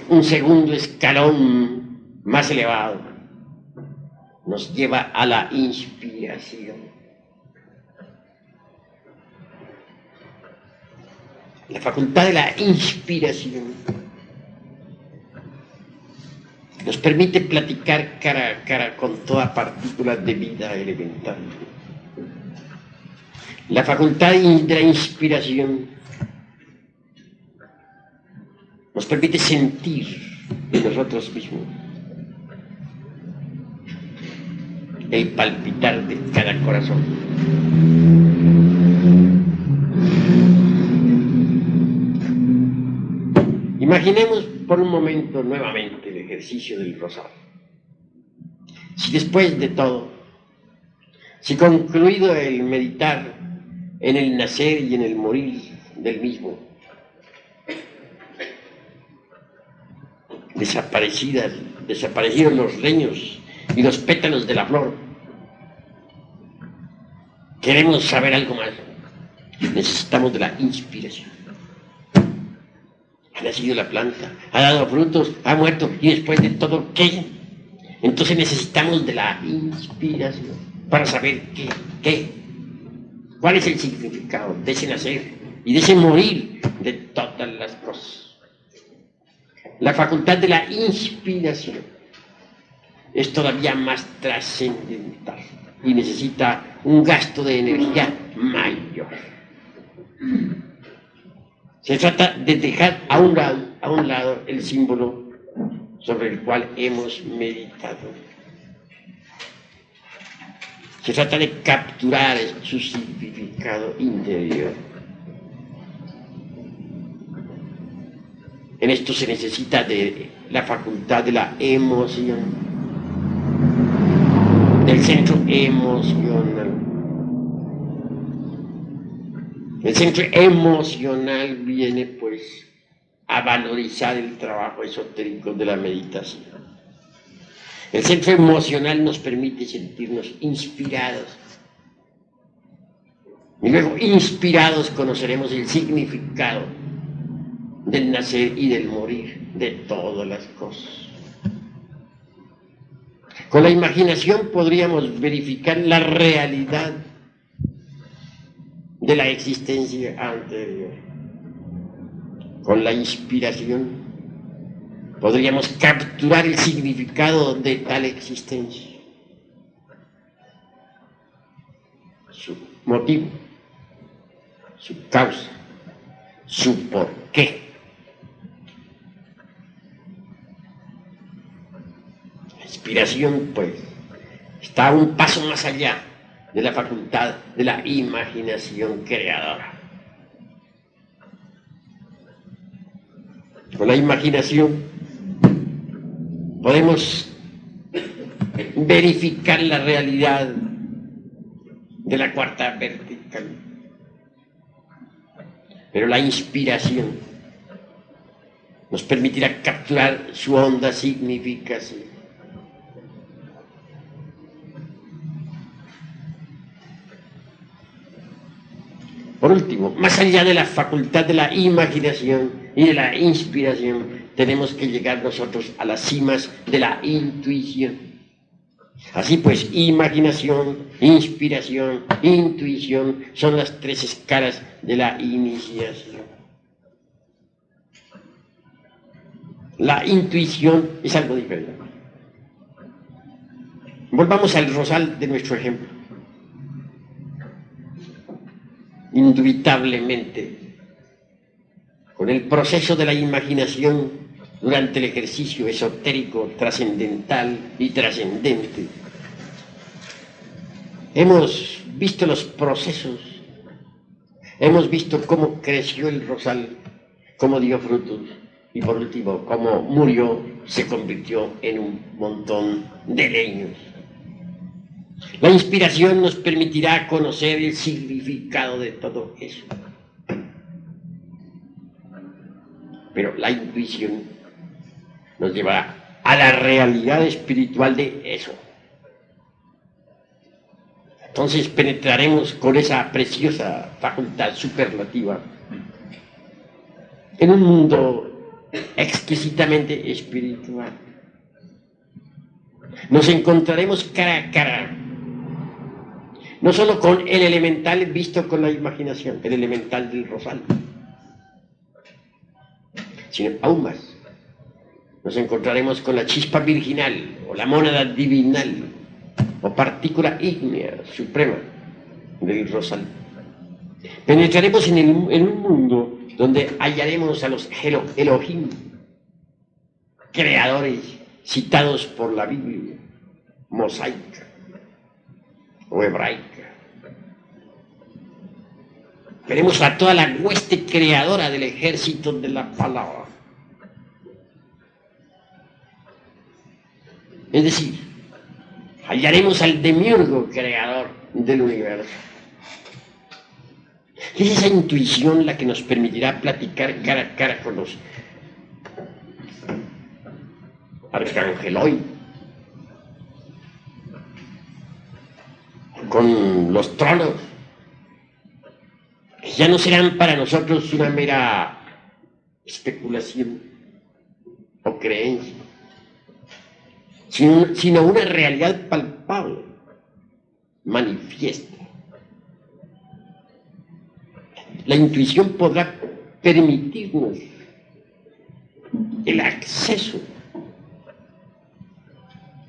Un segundo escalón más elevado nos lleva a la inspiración. La facultad de la inspiración nos permite platicar cara a cara con toda partícula de vida elemental. La facultad de la inspiración nos permite sentir en nosotros mismos el palpitar de cada corazón. Imaginemos por un momento nuevamente el ejercicio del rosario. Si después de todo, si concluido el meditar en el nacer y en el morir del mismo, desaparecieron los leños y los pétalos de la flor. Queremos saber algo más. Necesitamos de la inspiración. Ha nacido la planta, ha dado frutos, ha muerto, y después de todo, ¿qué? Entonces necesitamos de la inspiración para saber cuál es el significado de ese nacer y de ese morir de todas las cosas. La facultad de la inspiración es todavía más trascendental y necesita un gasto de energía mayor. Se trata de dejar a un lado el símbolo sobre el cual hemos meditado. Se trata de capturar su significado interior. En esto se necesita de la facultad de la emoción, del centro emocional. El centro emocional viene, pues, a valorizar el trabajo esotérico de la meditación. El centro emocional nos permite sentirnos inspirados. Y luego, inspirados, conoceremos el significado del nacer y del morir de todas las cosas. Con la imaginación podríamos verificar la realidad de la existencia anterior. Con la inspiración podríamos capturar el significado de tal existencia, su motivo, su causa, su porqué. La inspiración, pues, está un paso más allá de la facultad de la imaginación creadora. Con la imaginación podemos verificar la realidad de la cuarta vertical. Pero la inspiración nos permitirá capturar su honda significación. Por último, más allá de la facultad de la imaginación y de la inspiración, tenemos que llegar nosotros a las cimas de la intuición. Así pues, imaginación, inspiración, intuición son las tres escalas de la iniciación. La intuición es algo diferente. Volvamos al rosal de nuestro ejemplo. Indubitablemente, con el proceso de la imaginación durante el ejercicio esotérico, trascendental y trascendente, hemos visto los procesos, hemos visto cómo creció el rosal, cómo dio frutos y por último, cómo murió, se convirtió en un montón de leños. La inspiración nos permitirá conocer el significado de todo eso. Pero la intuición nos llevará a la realidad espiritual de eso. Entonces penetraremos con esa preciosa facultad superlativa en un mundo exquisitamente espiritual. Nos encontraremos cara a cara, no solo con el elemental visto con la imaginación, el elemental del rosal, sino aún más. Nos encontraremos con la chispa virginal, o la mónada divinal, o partícula ígnea suprema del rosal. Penetraremos en un mundo donde hallaremos a los Elohim, creadores citados por la Biblia, mosaica o hebraica. Veremos a toda la hueste creadora del ejército de la palabra. Es decir, hallaremos al demiurgo creador del universo. Es esa intuición la que nos permitirá platicar cara a cara con los arcangeloi, los tronos, que ya no serán para nosotros una mera especulación o creencia, sino una realidad palpable, manifiesta. La intuición podrá permitirnos el acceso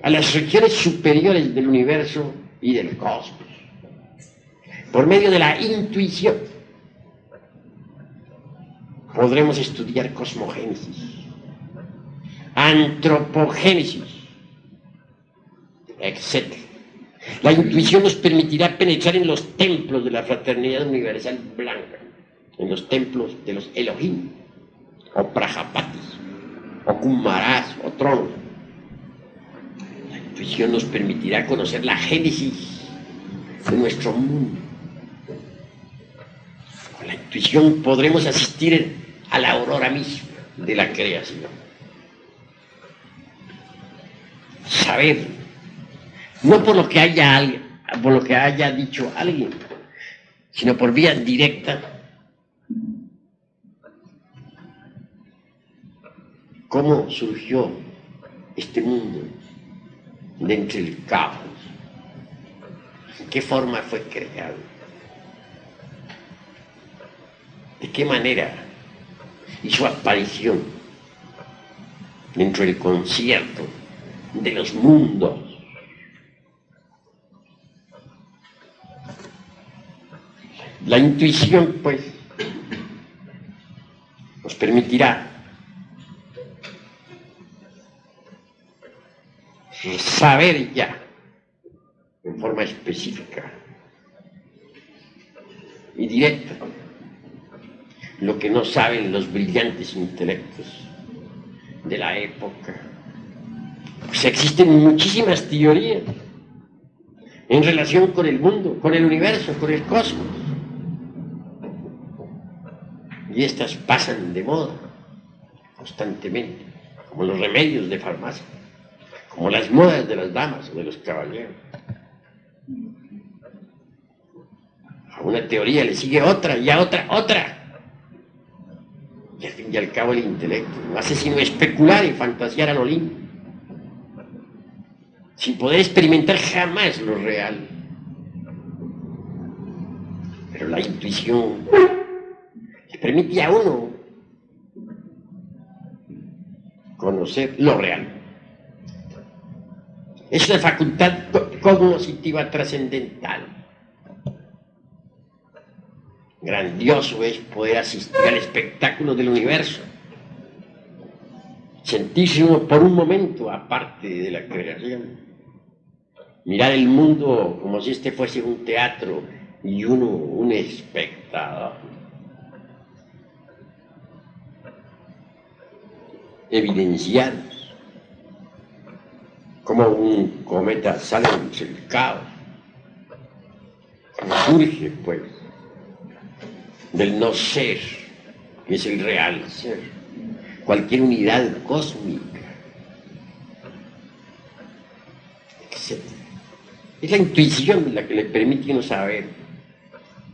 a las regiones superiores del universo y del cosmos, por medio de la intuición. Podremos estudiar cosmogénesis, antropogénesis, etc. La intuición nos permitirá penetrar en los templos de la fraternidad universal blanca, en los templos de los Elohim, o Prajapatis, o Kumaras, o tronos. La intuición nos permitirá conocer la génesis de nuestro mundo. Con la intuición podremos asistir a la aurora misma de la creación. Saber, no por lo que haya dicho alguien, sino por vía directa, cómo surgió este mundo de entre el caos, en qué forma fue creado, de qué manera hizo aparición dentro del concierto de los mundos. La intuición, pues, nos permitirá saber ya, en forma específica y directa, lo que no saben los brillantes intelectos de la época. Pues existen muchísimas teorías en relación con el mundo, con el universo, con el cosmos. Y estas pasan de moda constantemente, como los remedios de farmacia, como las modas de las damas o de los caballeros. A una teoría le sigue otra y a otra. Y al fin y al cabo el intelecto no hace sino especular y fantasear a lo lindo, sin poder experimentar jamás lo real. Pero la intuición le permite a uno conocer lo real. Es una facultad cognoscitiva trascendental. Grandioso es poder asistir al espectáculo del universo, sentirse uno por un momento aparte de la creación, mirar el mundo como si este fuese un teatro y uno un espectador. Evidenciar como un cometa sale del caos, surge pues del no ser, que es el real ser, cualquier unidad cósmica, etc. Es la intuición la que le permite a uno saber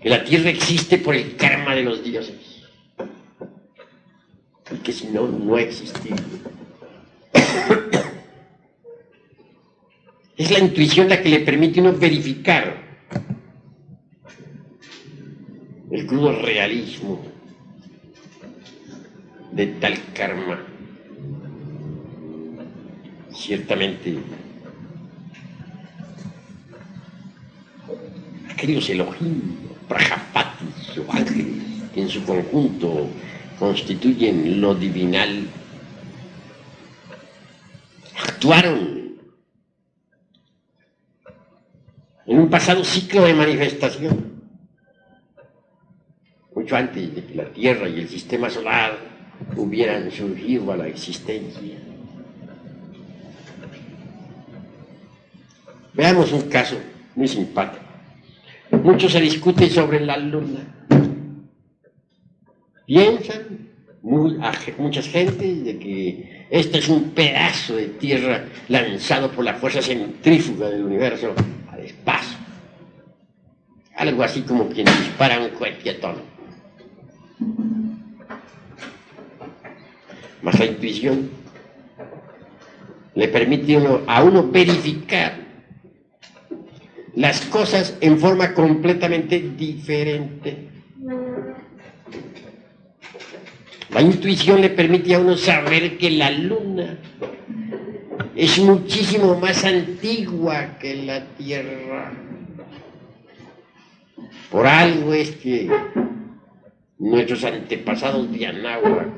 que la Tierra existe por el karma de los dioses, y que si no, no existiría. Es la intuición la que le permite a uno verificar el crudo realismo de tal karma. Ciertamente, aquellos Elohim, Prajapatis o ángeles, que en su conjunto constituyen lo divinal, actuaron en un pasado ciclo de manifestación, mucho antes de que la Tierra y el sistema solar hubieran surgido a la existencia. Veamos un caso muy simpático. Mucho se discute sobre la Luna. Piensan muchas gentes de que este es un pedazo de tierra lanzado por la fuerza centrífuga del universo al espacio. algo así como quien dispara un cohete a tono. Mas la intuición le permite a uno verificar las cosas en forma completamente diferente. La intuición le permite a uno saber que la luna es muchísimo más antigua que la Tierra. Por algo es que nuestros antepasados de Anáhuac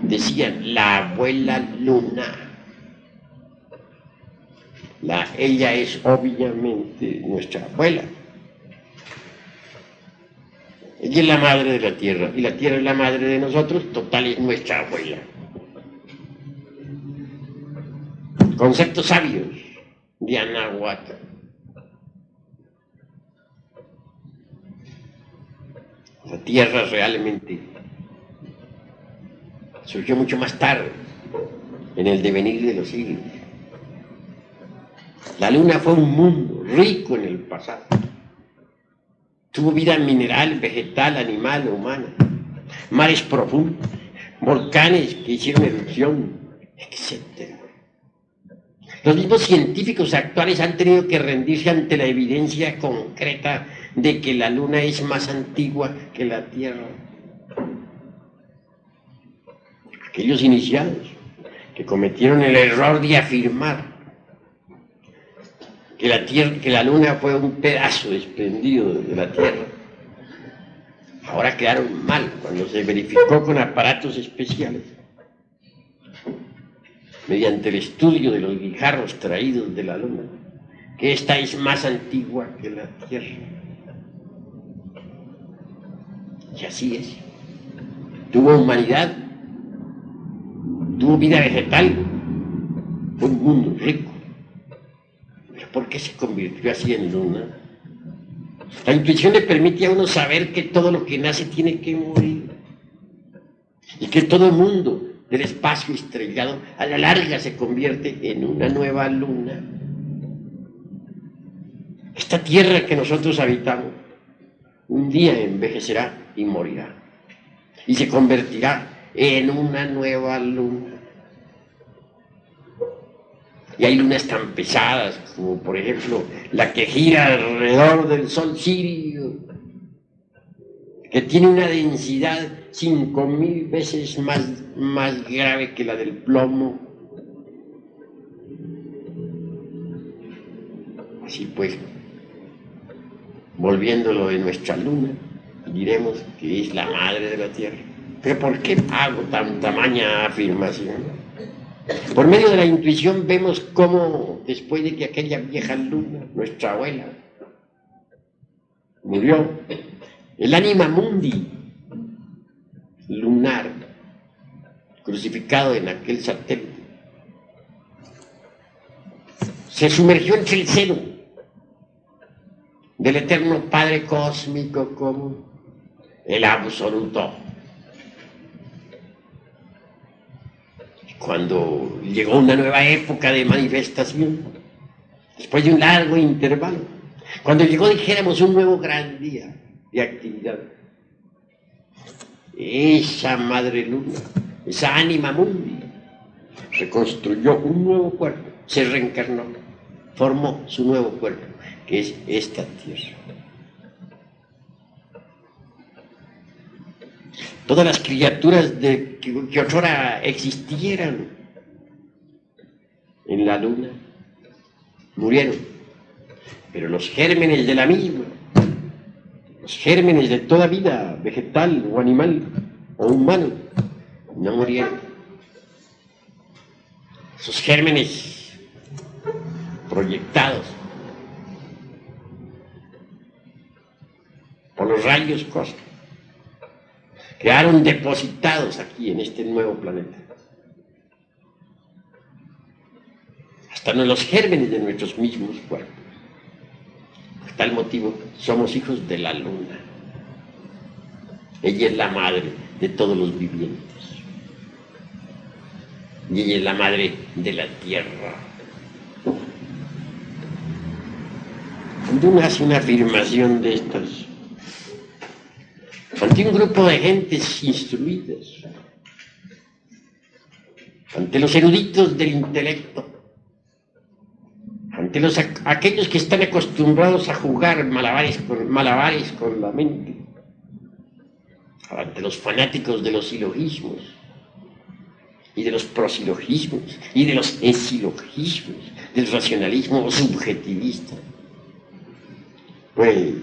decían la abuela luna. Ella es obviamente nuestra abuela. Ella es la madre de la Tierra y la Tierra es la madre de nosotros, total es nuestra abuela. Conceptos sabios de Anáhuac. La Tierra realmente surgió mucho más tarde, en el devenir de los siglos. La Luna fue un mundo rico en el pasado. Tuvo vida mineral, vegetal, animal, humana. Mares profundos, volcanes que hicieron erupción, etc. Los mismos científicos actuales han tenido que rendirse ante la evidencia concreta de que la Luna es más antigua que la Tierra. Aquellos iniciados que cometieron el error de afirmar que la Luna fue un pedazo desprendido de la Tierra, ahora quedaron mal cuando se verificó con aparatos especiales, mediante el estudio de los guijarros traídos de la Luna, que esta es más antigua que la Tierra. Y así es. Tuvo humanidad, tuvo vida vegetal, fue un mundo rico. ¿Pero por qué se convirtió así en luna? La intuición le permite a uno saber que todo lo que nace tiene que morir. Y que todo el mundo del espacio estrellado a la larga se convierte en una nueva luna. Esta tierra que nosotros habitamos un día envejecerá y morirá. Y se convertirá en una nueva luna. Y hay lunas tan pesadas como por ejemplo la que gira alrededor del Sol Sirio, que tiene una densidad 5000 veces más grave que la del plomo. Así pues, volviéndolo de nuestra luna, diremos que es la madre de la Tierra. ¿Pero por qué hago tan tamaña afirmación? Por medio de la intuición vemos cómo, después de que aquella vieja luna, nuestra abuela, murió, el anima mundi lunar, crucificado en aquel satélite, se sumergió entre el seno del eterno Padre cósmico como el absoluto. Cuando llegó una nueva época de manifestación, después de un largo intervalo, cuando llegó, dijéramos, un nuevo gran día de actividad, esa madre luna, esa anima mundi, reconstruyó un nuevo cuerpo, se reencarnó, formó su nuevo cuerpo, que es esta tierra. Todas las criaturas que otrora existieran en la luna murieron, pero los gérmenes de la misma, los gérmenes de toda vida vegetal o animal o humano, no murieron. Esos gérmenes proyectados por los rayos cósmicos quedaron depositados aquí en este nuevo planeta. Hasta en los gérmenes de nuestros mismos cuerpos. Por tal motivo, somos hijos de la luna. Ella es la madre de todos los vivientes. Y ella es la madre de la tierra. cuando uno hace una afirmación de estas, ante un grupo de gentes instruidas, ante los eruditos del intelecto, ante aquellos que están acostumbrados a jugar malabares con la mente, ante los fanáticos de los silogismos y de los prosilogismos y de los esilogismos, del racionalismo subjetivista, pues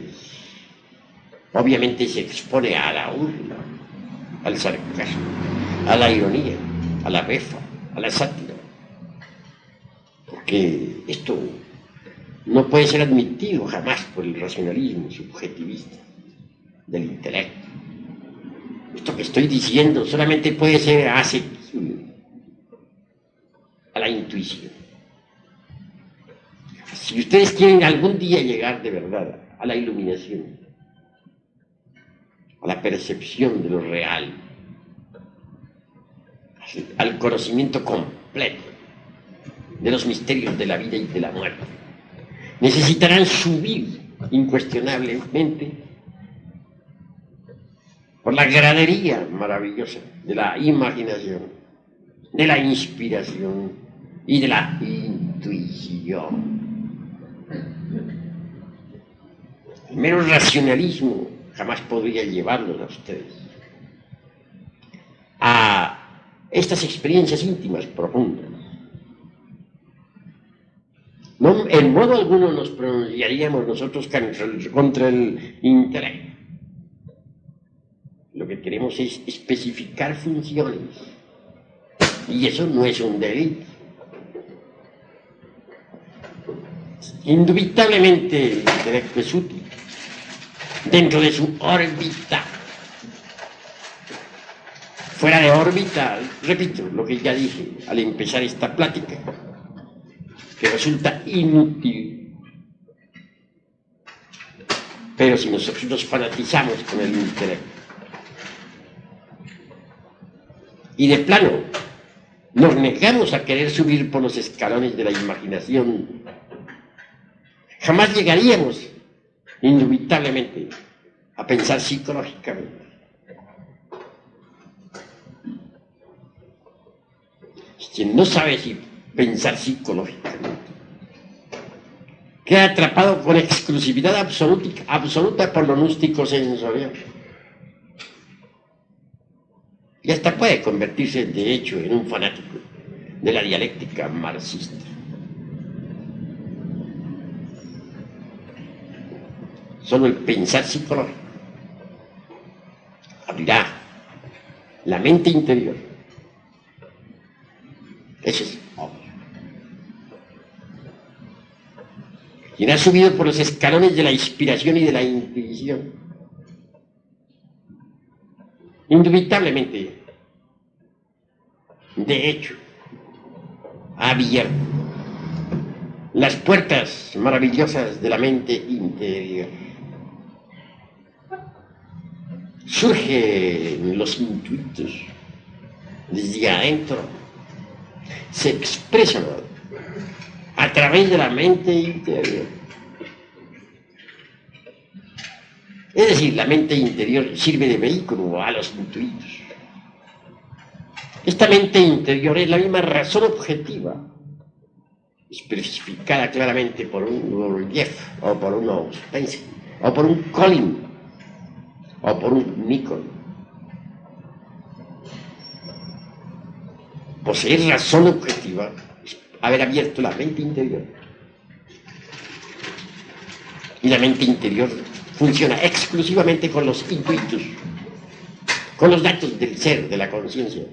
obviamente se expone a la burla, al sarcasmo, a la ironía, a la befa, a la sátira, porque esto no puede ser admitido jamás por el racionalismo subjetivista del intelecto. Esto que estoy diciendo solamente puede ser asequible a la intuición. Si ustedes quieren algún día llegar de verdad a la iluminación, a la percepción de lo real, al conocimiento completo de los misterios de la vida y de la muerte, necesitarán subir incuestionablemente por la gradería maravillosa de la imaginación, de la inspiración y de la intuición. El mero racionalismo jamás podría llevarlos a ustedes a estas experiencias íntimas profundas. No, en modo alguno nos pronunciaríamos nosotros contra el intelecto. Lo que queremos es especificar funciones, y eso no es un delito. Indubitablemente el intelecto es útil dentro de su órbita. Fuera de órbita, repito lo que ya dije al empezar esta plática, que resulta inútil. Pero si nosotros nos fanatizamos con el intelecto y de plano nos negamos a querer subir por los escalones de la imaginación, jamás llegaríamos indubitablemente a pensar psicológicamente. Quien no sabe si pensar psicológicamente queda atrapado con exclusividad absoluta por lo gnóstico sensorial. Y hasta puede convertirse, de hecho, en un fanático de la dialéctica marxista. Solo el pensar psicológico abrirá la mente interior. Eso es obvio. Quien ha subido por los escalones de la inspiración y de la intuición, indubitablemente, de hecho, ha abierto las puertas maravillosas de la mente interior. Surgen los intuitos desde adentro, se expresan a través de la mente interior. Es decir, la mente interior sirve de vehículo a los intuitos. Esta mente interior es la misma razón objetiva, especificada claramente por un Gurdjieff, o por un Ouspensky, o por un Collin, o por un Nikon. Poseer razón objetiva es haber abierto la mente interior. Y la mente interior funciona exclusivamente con los intuitos, con los datos del ser, de la conciencia,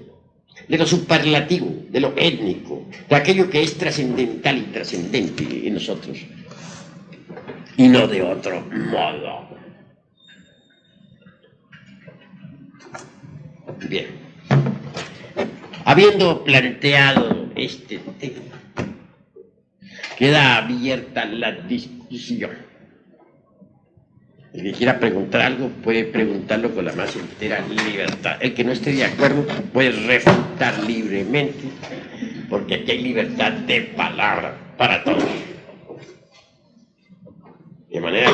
de lo superlativo, de lo étnico, de aquello que es trascendental y trascendente en nosotros, y no de otro modo. Bien, habiendo planteado este tema, queda abierta la discusión. El que quiera preguntar algo puede preguntarlo con la más entera libertad. El que no esté de acuerdo puede refutar libremente, porque aquí hay libertad de palabra para todos. De manera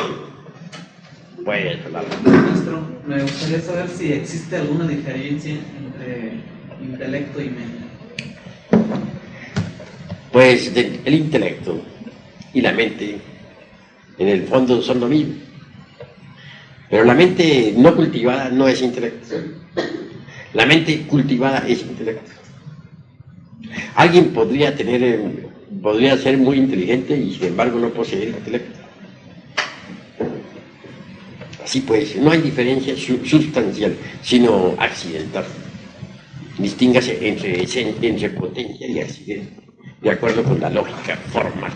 que puedes hablar. Maestro, me gustaría saber si existe alguna diferencia entre intelecto y mente. Pues el intelecto y la mente, en el fondo, son lo mismo. Pero la mente no cultivada no es intelecto. La mente cultivada es intelecto. Alguien podría ser muy inteligente y sin embargo no poseer intelecto. Así pues, no hay diferencia sustancial, sino accidental. Distíngase entre potencia y accidente, de acuerdo con la lógica formal.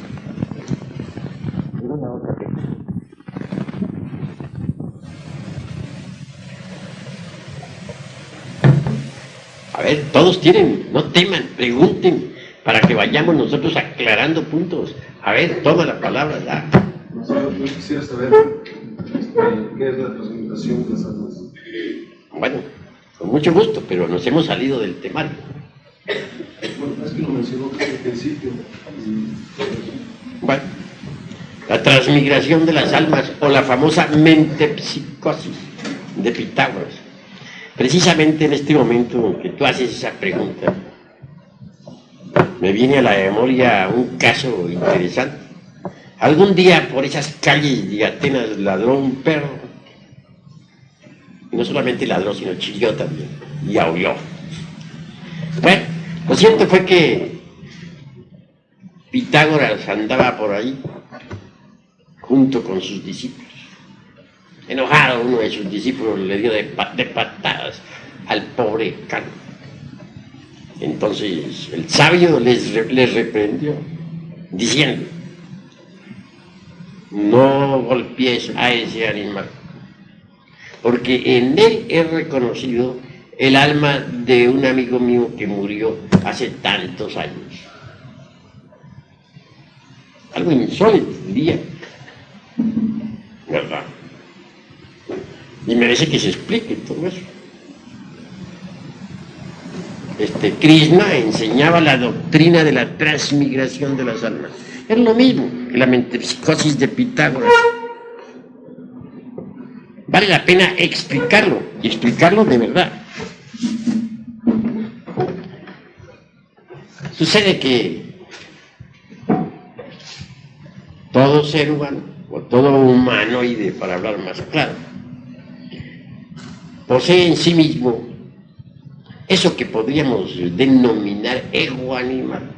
A ver, todos tienen, no teman, pregunten, para que vayamos nosotros aclarando puntos. A ver, toma la palabra ya. Yo quisiera saber qué es la transmutación de las almas. Bueno, con mucho gusto, pero nos hemos salido del temario. Bueno, es que lo mencionó desde el principio. Bueno, la transmigración de las almas o la famosa mentepsicosis de Pitágoras. Precisamente en este momento en que tú haces esa pregunta, me viene a la memoria un caso interesante. Algún día por esas calles de Atenas ladró un perro. Y no solamente ladró, sino chilló también. Y aulló. Bueno, lo cierto fue que Pitágoras andaba por ahí junto con sus discípulos. Enojado, uno de sus discípulos le dio de patadas al pobre can. Entonces el sabio les reprendió, diciendo: no golpees a ese animal, porque en él he reconocido el alma de un amigo mío que murió hace tantos años. Algo insólito, diría, ¿verdad? Y merece que se explique todo eso. Krishna enseñaba la doctrina de la transmigración de las almas. Es lo mismo que la metempsicosis de Pitágoras. Vale la pena explicarlo, y explicarlo de verdad. Sucede que todo ser humano, o todo humanoide, para hablar más claro, posee en sí mismo eso que podríamos denominar ego animal.